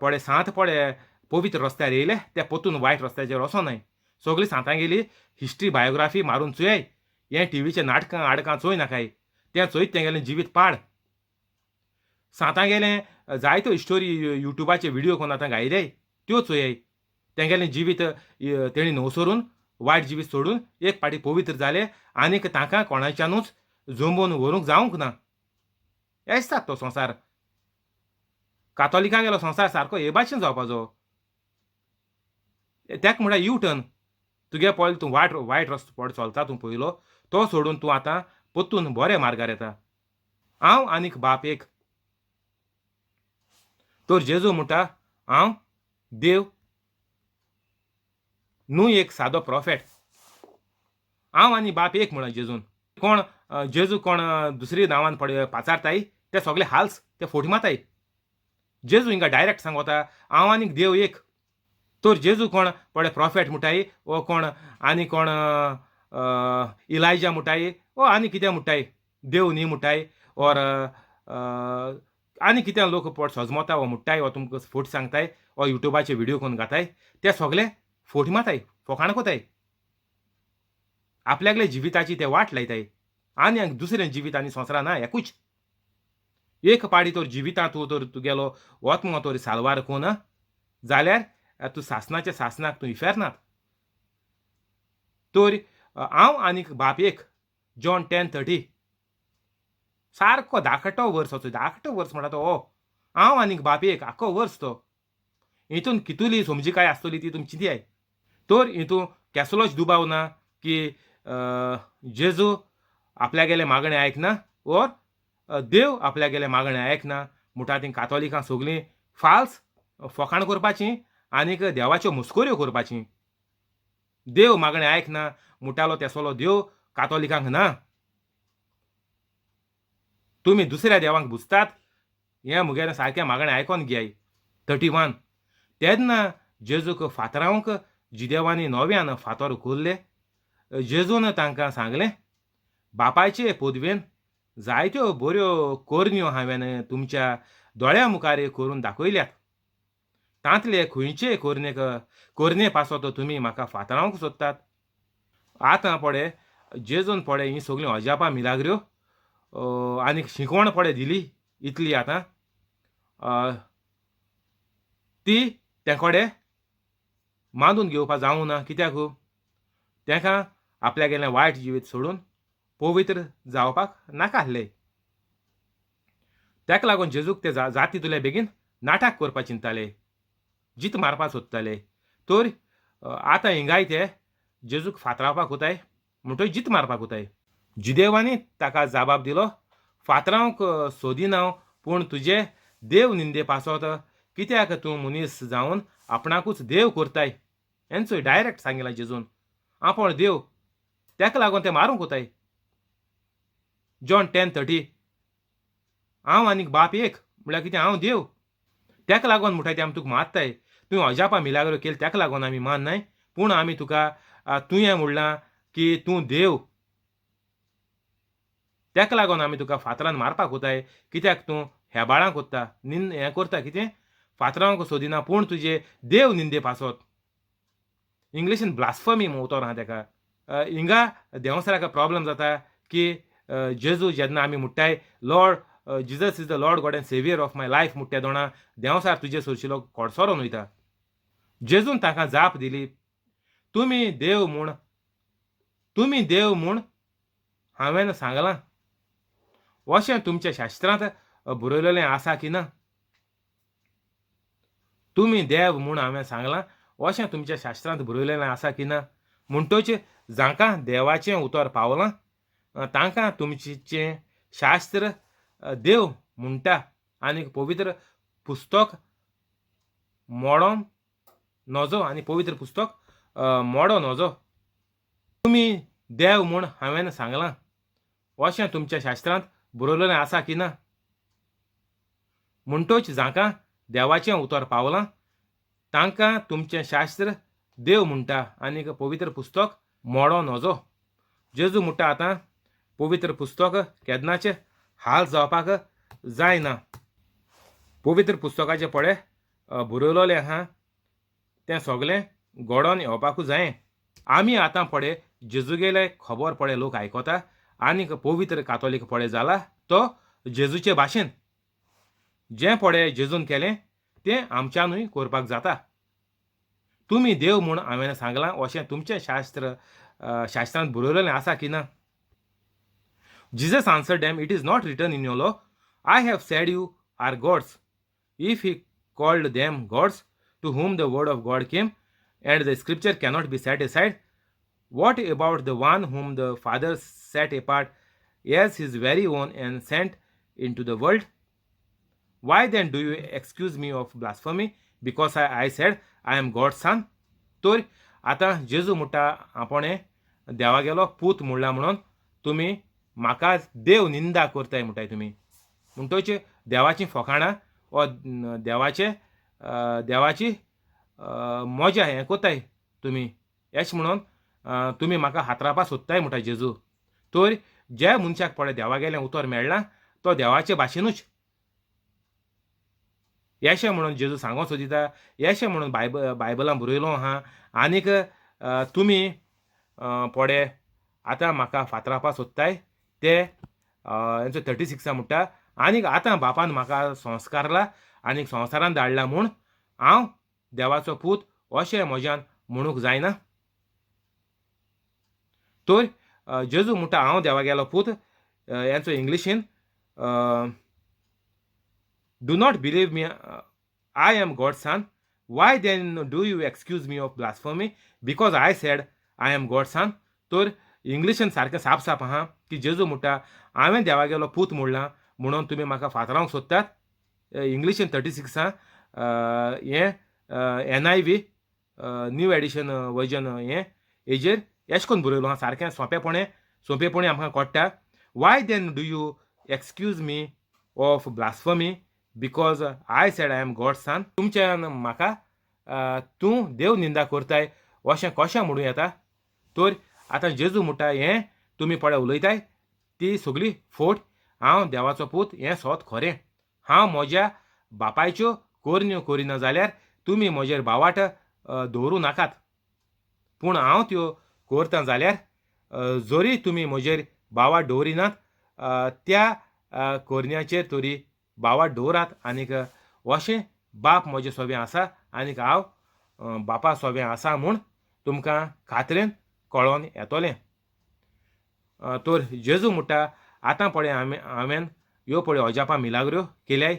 पळय सांत पळय पवित्र रस्त्यार येयले ते पोतून वायट रस्त्याचेर वचोनाय. सगळीं सांतां गेली हिस्ट्री बायोग्राफी मारून चोयाय. हें टीव्हीचें नाटकां आडकां चोय नाकाय. तें चोयत तेंगेलें जिवीत पाड. सांतां गेलें जायत्यो हिस्टोरी युट्यूबाचे व्हिडिओ कोन्न आतां घायल्याय त्यो चोयाय. तेंगेलें जिवीत तेणी न्हवसरून वायट जिवीत सोडून एक पाटी पवित्र जाले आनीक तांकां कोणाच्यानूच जंबून व्हरूंक जावंक ना. अशें जाता तो संवसार. कातोलिकां गेलो संवसार सारको हे भाशेन जावपाचो. तेका म्हणटा यू टर्न. तुगे पळय तूं वायट रस्तो पड चलता तूं पयलो तो सोडून तूं आतां परतून बऱ्या मार्गार येता. हांव आनीक बाप एक. तर जेजू म्हणटा हांव देव न्हू एक सादो प्रॉफेट. हांव आनी बाप एक म्हणून जेजून. कोण जेजू कोण दुसरी नांवान पळय पाचारताय ते सगळे हाल्स ते फोटी माताय. जेजू हिंगा डायरेक्ट सांगता हांव आनीक देव एक. तर जेजू कोण पळय प्रॉफेट म्हणटाय वो कोण आनी कोण इलायजा म्हणटाय वो आनी कितें म्हणटाय देव न्ही म्हणटाय ओर आनी कितें लोक पड सजमोता वो म्हणटाय वो तुमकां फोट सांगताय वो युट्यूबाचे व्हिडिओ कोन्न घाताय ते सगळे फोटी माताय फोकाण कोताय. आपल्यागले जिविताची ते वाट लायताय. आनी दुसरें जिवीत आनी संवसारा ना एकूच. एक पाडी तर जिवितांत तूं तर तुगेलो वोत्मो तर सालवार कोना जाल्यार तूं सासणाच्या सासणाक तूं इफेरनात. तर हांव आनीक बाप एक जॉन 10:30 सारको धाकटो वर्स वचो धाकटो वर्स म्हणटा तो हो हांव आनीक बापयेक आख्खो वर्स तो हितून कितुली समजी काय आसतली ती तुमची चिंतयाय तर हितून केसलोच दुबाव ना की जेजू आपल्यागेले मागणे आयकना ओर देव आपल्यागेले मागणे आयकना म्हणटा ती कातोलिकां सगळीं फाल्स फकाण करपाची आनीक देवाच्यो मुस्कोऱ्यो करपाची देव मागणे आयकना म्हणटालो तेसलो देव कातोलिकांक ना तुमी दुसऱ्या देवांक बुजतात हें मुगेलें सारकें मागणें आयकोन घेयाय 31 तेन्ना जेजूक फातरावंक जिदेवांनी नव्यान फातर कोरले जेजून तांकां सांगलें बापायचे पदवेन जायत्यो बऱ्यो कोरन्यो हांवें तुमच्या दोळ्या मुखार करून दाखयल्यात तांतले खंयचे कोरने पासत तुमी म्हाका फातरावंक सोदतात आतां पळय जेजून पळय ही सगळीं अजापां मिलाग्र्यो आनीक शिकवण पळय दिली इतली आतां ती तेंकोडे मांदून घेवपा जावं ना कित्याक तांकां आपल्यागेलें वायट जिवीत सोडून पवित्र जावपाक नाका आसलें ताका लागून जेजूक ते जाती तुले बेगीन नाटक करपा चिंतताले जीत मारपा सोदताले तर आतां हिंगाय ते जेजूक फातरावपाक वताय म्हणटच जीत मारपाक वताय जिदेवांनी ताका जाबाब दिलो फातरावंक सोदिना पूण तुजे देव निंदे पासत कित्याक तूं मनीस जावन आपणाकूच देव करताय हेंचोय डायरेक्ट सांगिला जेजून आपण देव ताका लागून ते मारूंक वताय जॉन 10:30 हांव आनीक बाप एक म्हळ्यार कितें हांव देव ताका लागून म्हणटाय ते आमी तुका मारताय तुवें अजापा मिलाग्रो केले ताका लागून आमी माननाय पूण आमी तुका तुवें म्हणलां की तूं देव ताका लागून आमी तुका फातरान मारपाक वताय कित्याक तूं हेबाळांक कोत्ता हें करता कितें फातरावंक सोदिना पूण तुजे देव निंदे पासत इंग्लिशीन ब्लास्फमी म्हणून उतर आहा ताका हिंगा देंवसराक प्रॉब्लेम जाता की जेजू जेन्ना आमी म्हणटाय Lord Jesus is the Lord God and saviour of my life म्हणटा दोणा देंवसार तुजे सोरशिलो कोडसोरोन वयता जेजून ताका जाप दिली तुमी देव म्हूण हांवें सांगलां अशें तुमच्या शास्त्रांत बरयलेलें आसा की ना तुमी देव म्हूण हांवें सांगलां अशें तुमच्या शास्त्रांत बरयलेलें आसा की ना म्हणटच जांकां देवाचें उतर पावलां तांकां तुमचें शास्त्र देव म्हणटा आनीक पवित्र पुस्तक मोडोन नजो आनी पवित्र पुस्तक मोडो नजो तुमी देव म्हूण हांवें सांगलां अशें तुमच्या शास्त्रांत बरयलेलें आसा की ना म्हणटच जांकां देवाचें उतर पावलां तांकां तुमचें शास्त्र देव म्हणटा आनीक पवित्र पुस्तक मोडो नजो जेजू म्हणटा आतां पवित्र पुस्तक केन्नाचें हाल जावपाक जायना पवित्र पुस्तकाचें पळय बरयलेलें आहा तें सगळें घडोवन येवपाकूच जायें आमी आतां पळय जेजूगेले खबर पळय लोक आयकता आनीक पवित्र कातोलीक पळय जाला तो जेजूचे भाशेन जें पळय जेजून केलें तें आमच्यानूय करपाक जाता तुमी देव म्हूण हांवें सांगलां अशें तुमचें शास्त्रांत बरयलेलें आसा की ना Jesus answered them, It is not written in your law, I have said you are gods. If he called them gods, to whom the word of God came, and the scripture cannot be set aside, what about the one whom the Father set apart as his very own and sent into the world? Why then do you excuse me of blasphemy, because I said I am God's son? तर आतां जेजू म्हणटा आपण देवागेलो पूत म्हणला म्हणून तुमी म्हाका देव निंदा करताय म्हणटाय तुमी म्हणटच देवाचीं फकाणां वा देवाची मजा हें कोताय तुमी अशें म्हणून तुमी म्हाका हातरावपा सोदताय म्हणटा जेजू तर जे मनशाक पळय देवागेलें उतर मेळना तो देवाचे भाशेनूच येशें म्हणून जेजू सांगो सोदिता येशें म्हणून बायबलां बरयलो आहा आनीक तुमी पळय आतां म्हाका फातरावपा सोदताय ते 36 म्हणटा आनीक आतां बापान म्हाका संस्कारला आनीक संवसारान धाडला म्हूण हांव देवाचो पूत अशें म्हज्यान म्हणूंक जायना तर जेजू म्हणटा हांव देवागेलो पूत हेंचो इंग्लिशीन do not believe me, I am God son. Why then do you excuse me of blasphemy because I said I am God son. तर इंग्लिशीन सारकें साप आहा की जेजू म्हणटा हांवें देवागेलो पूत मोडला म्हणून तुमी म्हाका फातरावंक सोदतात. इंग्लिशीन 36 हें NIV न्यू एडिशन वर्जन हें हेजेर एशें कोन्न बरयलो आहा सारकें सोंपेपणी आमकां कळटा. Why then do you excuse me of blasphemy because I said I am God son. तुमच्यान म्हाका तूं देव निंदा करताय अशें कशें म्हणूं येता. तर आतां जेजू म्हणटा हें तुमी पळय उलयताय ती सगळी फोट. हांव देवाचो पूत हें सोत खरें. हांव म्हज्या बापायच्यो कोरन्यो करिना जाल्यार तुमी म्हजेर बावाट दवरूं नाकात. पूण हांव त्यो करतां जाल्यार जोरी तुमी म्हजेर बावाट दवरिनात त्या कोरन्याचेर तरी बावाट दवरात. आनीक अशें बाप म्हजें सोबें आसा आनीक हांव बापा सोबें आसा म्हूण तुमकां खात्रेन कळोन येतोलें. तर जेजू म्हणटा आतां पळय हांवें ह्यो पळय अजापां मिलाग्र्यो केल्याय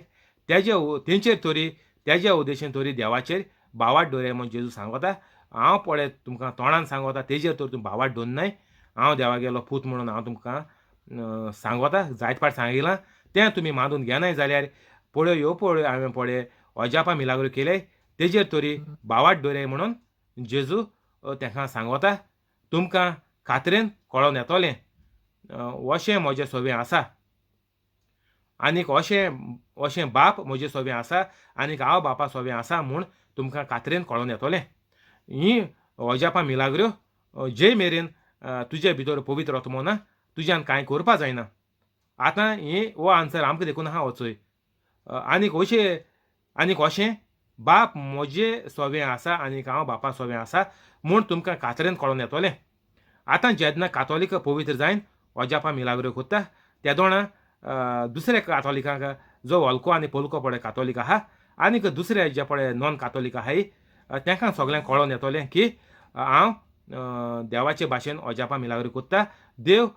तेंचेर तरी तेज्या उद्देशीन तरी देवाचेर बावाट दवराय म्हूण जेजू सांगता. हांव पळय तुमकां तोंडान सांगता तेजेर तर तुमी बावाट दवरनाय. हांव देवागेलो पूत म्हणून हांव तुमकां सांगता जायत पाट सांगिलां तें तुमी मानून घेनाय जाल्यार पळय ह्यो पळय हांवें पळय अजापां मिलाग्र्यो केल्याय तेजेर तरी बावाट दवराय म्हणून जेजू तांकां सांगता. तुमकां खात्रेन कळोन येतोलें अशें म्हजें सोबें आसा आनीक अशें बाप म्हजे सोबें आसा आनीक हांव बापा सोबें आसा म्हूण तुमकां खात्रेन कळोन येतोलें. हीं अजापां मिलाग्र्यो जे मेरेन तुजे भितर पवित्र आत्मो ना तुज्यान कांय करपा जायना. आतां हो आन्सर आमकां देखून आहा वचय. आनीक अशें बाप म्हजे सोबें आसा आनीक हांव बापा सोबें आसा म्हूण तुमकां खात्रेन कळोन येतोलें. आतां जेन्ना कातोलीक पवित्र जायन अजापां मिलाग्र्यो करता त्या दोणा दुसऱ्या कातोलिकांक जो हलको आनी पलको पळय कातोलीक आहा आनीक दुसरे जे पळय नॉन कातोलीक आहाय तांकां सगळ्यांक कळोन येतोलें की हांव देवाचे भाशेन अजापां मिलाग्र्यो करता. देव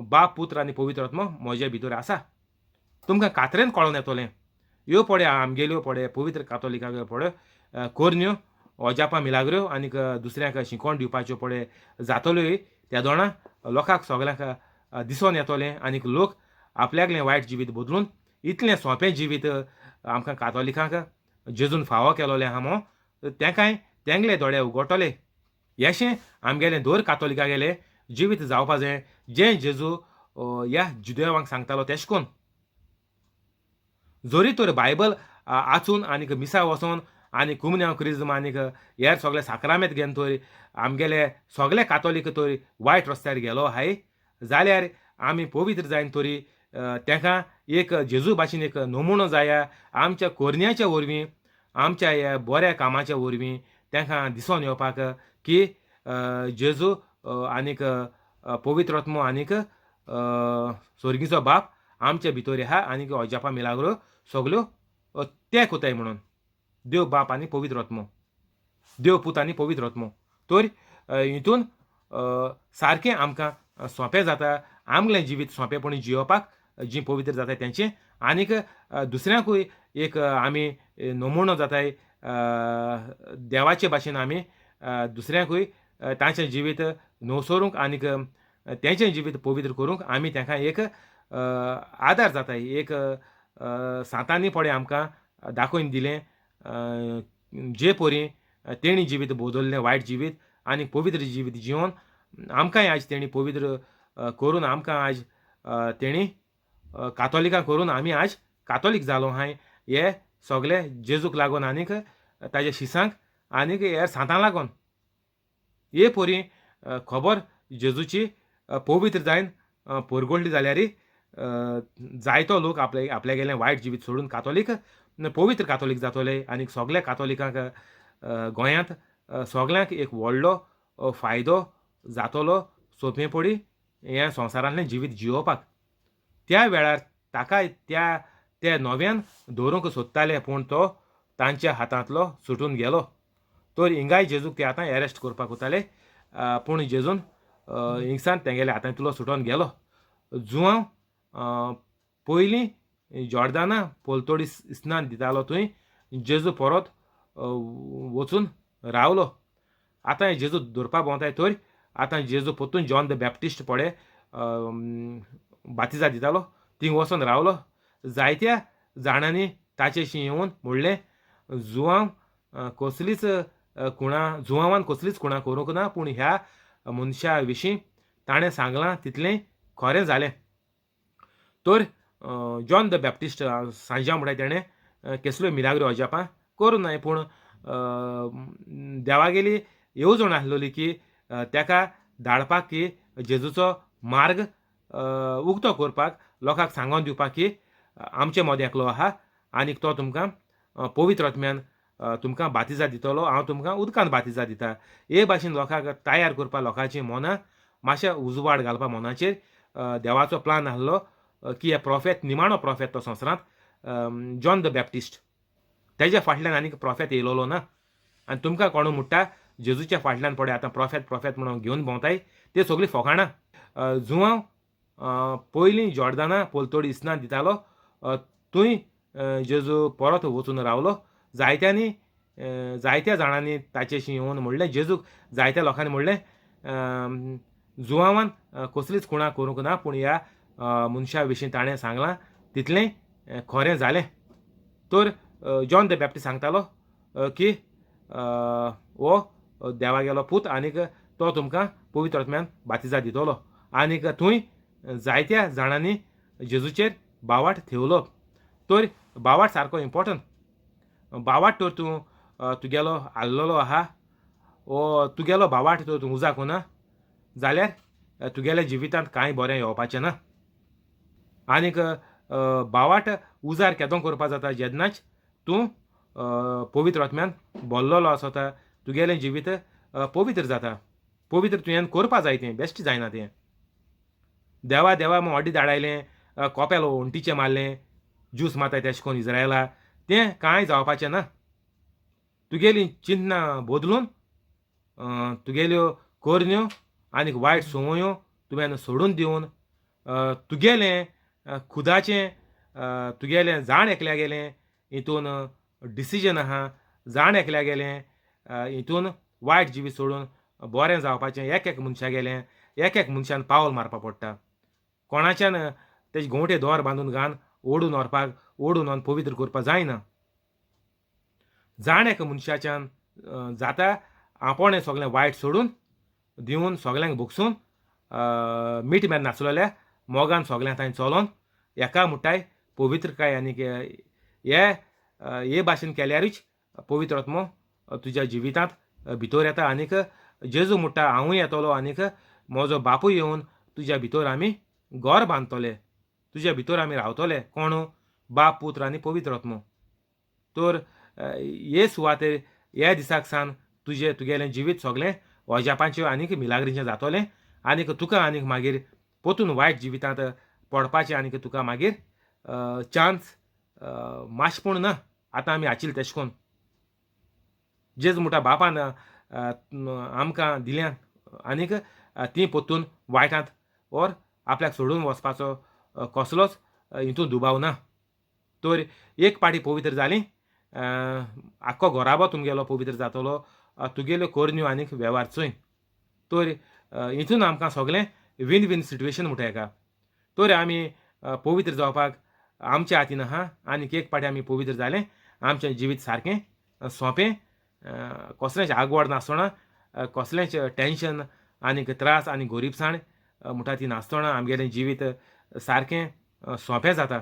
बाप पुत्र आनी पवित्र आत्मो म्हजे भितर आसा. तुमकां खात्रेन कळोन येतोलें. ह्यो पळय आमगेल्यो पळय पवित्र कातोलिकांक पळय कोरन्यो अजापां मिलाग्र्यो आनीक दुसऱ्यांक शिकोण दिवपाच्यो पळय जातल्योय त्या दोणा लोकांक सगळ्यांक दिसोन येतोलें आनीक लोक आपल्यागलें वायट जिवीत बदलून इतलें सोंपें जिवीत आमकां कातोलिकांक जेजून फावो केलोलें आहा मो तेंकाय तेंगले दोळे उगडटले. हेशें आमगेलें दर कातोलिकागेलें जिवीत जावपा जाय जें जेजू ह्या जुदेवांक सांगतालो तेशें कोन्न. जोरी तर बायबल आचून आनीक मिसा वचोन आनी कुमन्यांव क्रिज्म आनीक हेर सगळे साक्रामेंत घेवन तर आमगेले सगळे कातोलीक तर वायट रस्त्यार गेलो आहाय जाल्यार आमी पवित्र जायन तरी तांकां एक जेजू भाशेन एक नमुनो जाया. आमच्या कोरन्याच्या वरवीं आमच्या ह्या बऱ्या कामाच्या वरवीं तांकां दिसोन येवपाक की जेजू आनीक पवित्र आत्मो आनीक स्वर्गीचो बाप आमचे भितर आहा आनीक अजापां मिलाग्र्यो सगल्यो ते कोताय म्हणून देव बाप आनी पवित्र आत्मो देव पूत आनी पवित्र आत्मो. तर हितून सारकें आमकां सोंपें जाता आमगेलें जिवीत सोंपेपणी जियोवपाक जीं पवित्र जाताय तेंचें आनीक दुसऱ्यांकूय एक आमी नमुनो जाताय देवाचे भाशेन आमी दुसऱ्यांकूय तांचें जिवीत न्हवसरूंक आनीक तेंचें जिवीत पवित्र करूंक आमी तांकां एक आदार जाताय. एक सांतांनी पळय आमकां दाखोवन दिलें जे परी तेणी जिवीत बदल्लें वायट जिवीत आनी पवित्र जिवीत जिवन आमकांय आयज तेणी पवित्र करून आमकां आयज तेणी कातोलिकां करून आमी आयज कातोलीक जालो आहाय. हे सगळे जेजूक लागून आनीक ताज्या शिसांक आनीक हेर सांतां लागोन. हे परी खबर जेजूची पवित्र जायन परगडली जाल्यार जायतो लोक आपल्यागेलें वायट जिवीत सोडून कातोलीक पवित्र कातोलीक जातोले आनीक सगळ्या कातोलिकांक गोंयांत सगळ्यांक एक व्हडलो फायदो जातलो सोंपेपणी ह्या संवसारांतलें जिवीत जियोवपाक. त्या वेळार ताकाय त्या नव्यान दवरूंक सोदताले पूण तो तांच्या हातांतलो सुटून गेलो. तर हिंगाय जेजूक ते आतां एरेस्ट करपाक वताले पूण जेजून हिंगसान तेंगेल्या हातांतलो सुटोन गेलो. जुवांव पयलीं जॉर्दाना पोलतोडी स्नान दितालो थंय जेजू परत वचून रावलो. आतां हे जेजू धरपा भोंवताय तर आतां जेजू पोत्तून जॉन द बॅप्टिस्ट पडे बातिजा दितालो थिंग वचून रावलो. जायत्या जाणांनी ताचेशी येवन म्हणलें जुवांव कसलीच जुवांवान कसलीच खुणां करूंक ना, पूण ह्या मनशा विशीं ताणें सांगलां तितलें खरें जालें. तर जॉन द बॅप्टिस्ट सांज्या म्हणटा तेणें कसल्यो मिराग्रो अजापां करूं नाय, पूण देवागेली येवजण आसलोली की तेका धाडपाक की जेजूचो मार्ग उक्तो करपाक लोकांक सांगोन दिवपाक की आमचे मदें एकलो आहा आनीक तो तुमकां पवित्र आत्म्यान तुमकां बातिजा दितलो, हांव तुमकां उदकान बातिजा दिता. हे भाशेन लोकांक तयार करपा लोकांची मनां मातशें उजवाड घालपा मनाचेर देवाचो प्लान आसलो की हे प्रॉफेट निमाणो प्रॉफेट तो संवसारांत जॉन द बॅप्टिस्ट तेज्या फाटल्यान आनीक प्रॉफेट येयलोलो ना. आनी तुमकां कोण म्हणटा जेजूच्या फाटल्यान पळय आतां प्रॉफेट म्हणून घेवन भोंवताय ते सगळीं फकाणां. जुवांव पयलीं जॉर्दाना पोलतोडी स्नान दितालो थंय जेजू परत वचून रावलो. जायत्या जाणांनी ताचेशी येवन म्हणलें जेजूक जायत्या लोकांनी म्हणलें जुवांवान कसलीच खुणां करूंक ना, पूण ह्या मनशा विशीं ताणें सांगलां तितलें खरें जालें. तर जॉन द बॅप्टिस्ट सांगतालो की हो देवागेलो पूत आनीक तो तुमकां पवित्र आत्म्यान बातिजा दितलो. आनीक थंय जायत्या जाणांनी जेजूचेर बावाट थेवलो. तर बावाट सारको इम्पॉर्टंट. बावाट तर तूं तुगेलो हाडलेलो आहा वो तुगेलो बावाट तर तूं उजा कोना जाल्यार तुगेल्या जिवितांत कांय बरें येवपाचें ना. आनीक बावाट उजार केदों करपा जाता जेन्नाच तूं पवित्र आत्म्यान भरलेलो आसता, तुगेलें जिवीत पवित्र जाता. पवित्र तुवें करपा जाय तें, बेश्ट जायना तें. देवा म्हूण ऑडी धाडायलें, कोपेल ओंटीचें मारलें, ज्यूस माताय तेशें कोन्न इज्रायला तें कांय जावपाचें ना. तुगेलीं चिन्नां बदलून तुगेल्यो करण्यो आनीक वायट संवयो तुवें सोडून दिवन तुगेलें खुदाचें तुगेलें जाण एकल्या गेलें हितून डिसिजन आहा, जाण एकल्या गेलें हितून वायट जिवीत सोडून बरें जावपाचें एक मनशा गेलें, एक मनशान पावल मारपा पडटा. कोणाच्यान तेजे घोंवटे दोर बांदून घान ओडून व्हरून पवित्र करपा जायना. जाण एका मनशाच्यान जाता आपण हें सगळें वायट सोडून दिवन सगल्यांक भोगसून मीठ मेर नाचलेल्या मोगान सगळ्यां थंय चलोन एका मुठाय पवित्रकाय आनीक हे भाशेन केल्यारूच पवित्र आत्मो तुज्या जिवितांत भितर येता. आनीक जेजू म्हणटा हांवूय येतलो आनीक म्हजो बापूय येवन तुज्या भितर आमी घर बांदतले, तुज्या भितर आमी रावतले. कोण? बाप, पुत्र आनी पवित्र आत्मो. तर हे सुवातेर ह्या दिसाक सान तुगेलें जिवीत सगळें अजापांचें आनीक मिलाग्रीचें जातलें. आनीक तुका आनीक मागीर पोतून वायट जिवितांत पडपाचें आनीक तुका मागीर चान्स मातशें ना. आतां आमी आशिल्ले तेशें कोन्न जेज म्हणटा बापान आमकां दिल्यां आनीक ती पोत्तून वायटांत ओर आपल्याक सोडून वचपाचो कसलोच हितून दुबाव ना. तर एक पाटी पवित्र जालीं आख्खो घोराबो तुमगेलो पवित्र जातलो, तुगेल्यो करण्यो आनीक वेव्हार चोय. तर हितून आमकां सगळें विन विन सिट्युएशन म्हणटा हेका. तर आमी पवित्र जावपाक आमच्या हातीन आहा. आनीक एक पाटी आमी पवित्र जालें आमचें जिवीत सारकें सोंपें, कसलेंच आगवाड नासतना, कसलेंच टेन्शन आनीक त्रास आनी गरीबसाण म्हणटा ती नासतना आमगेलें जिवीत सारकें सोंपें जाता.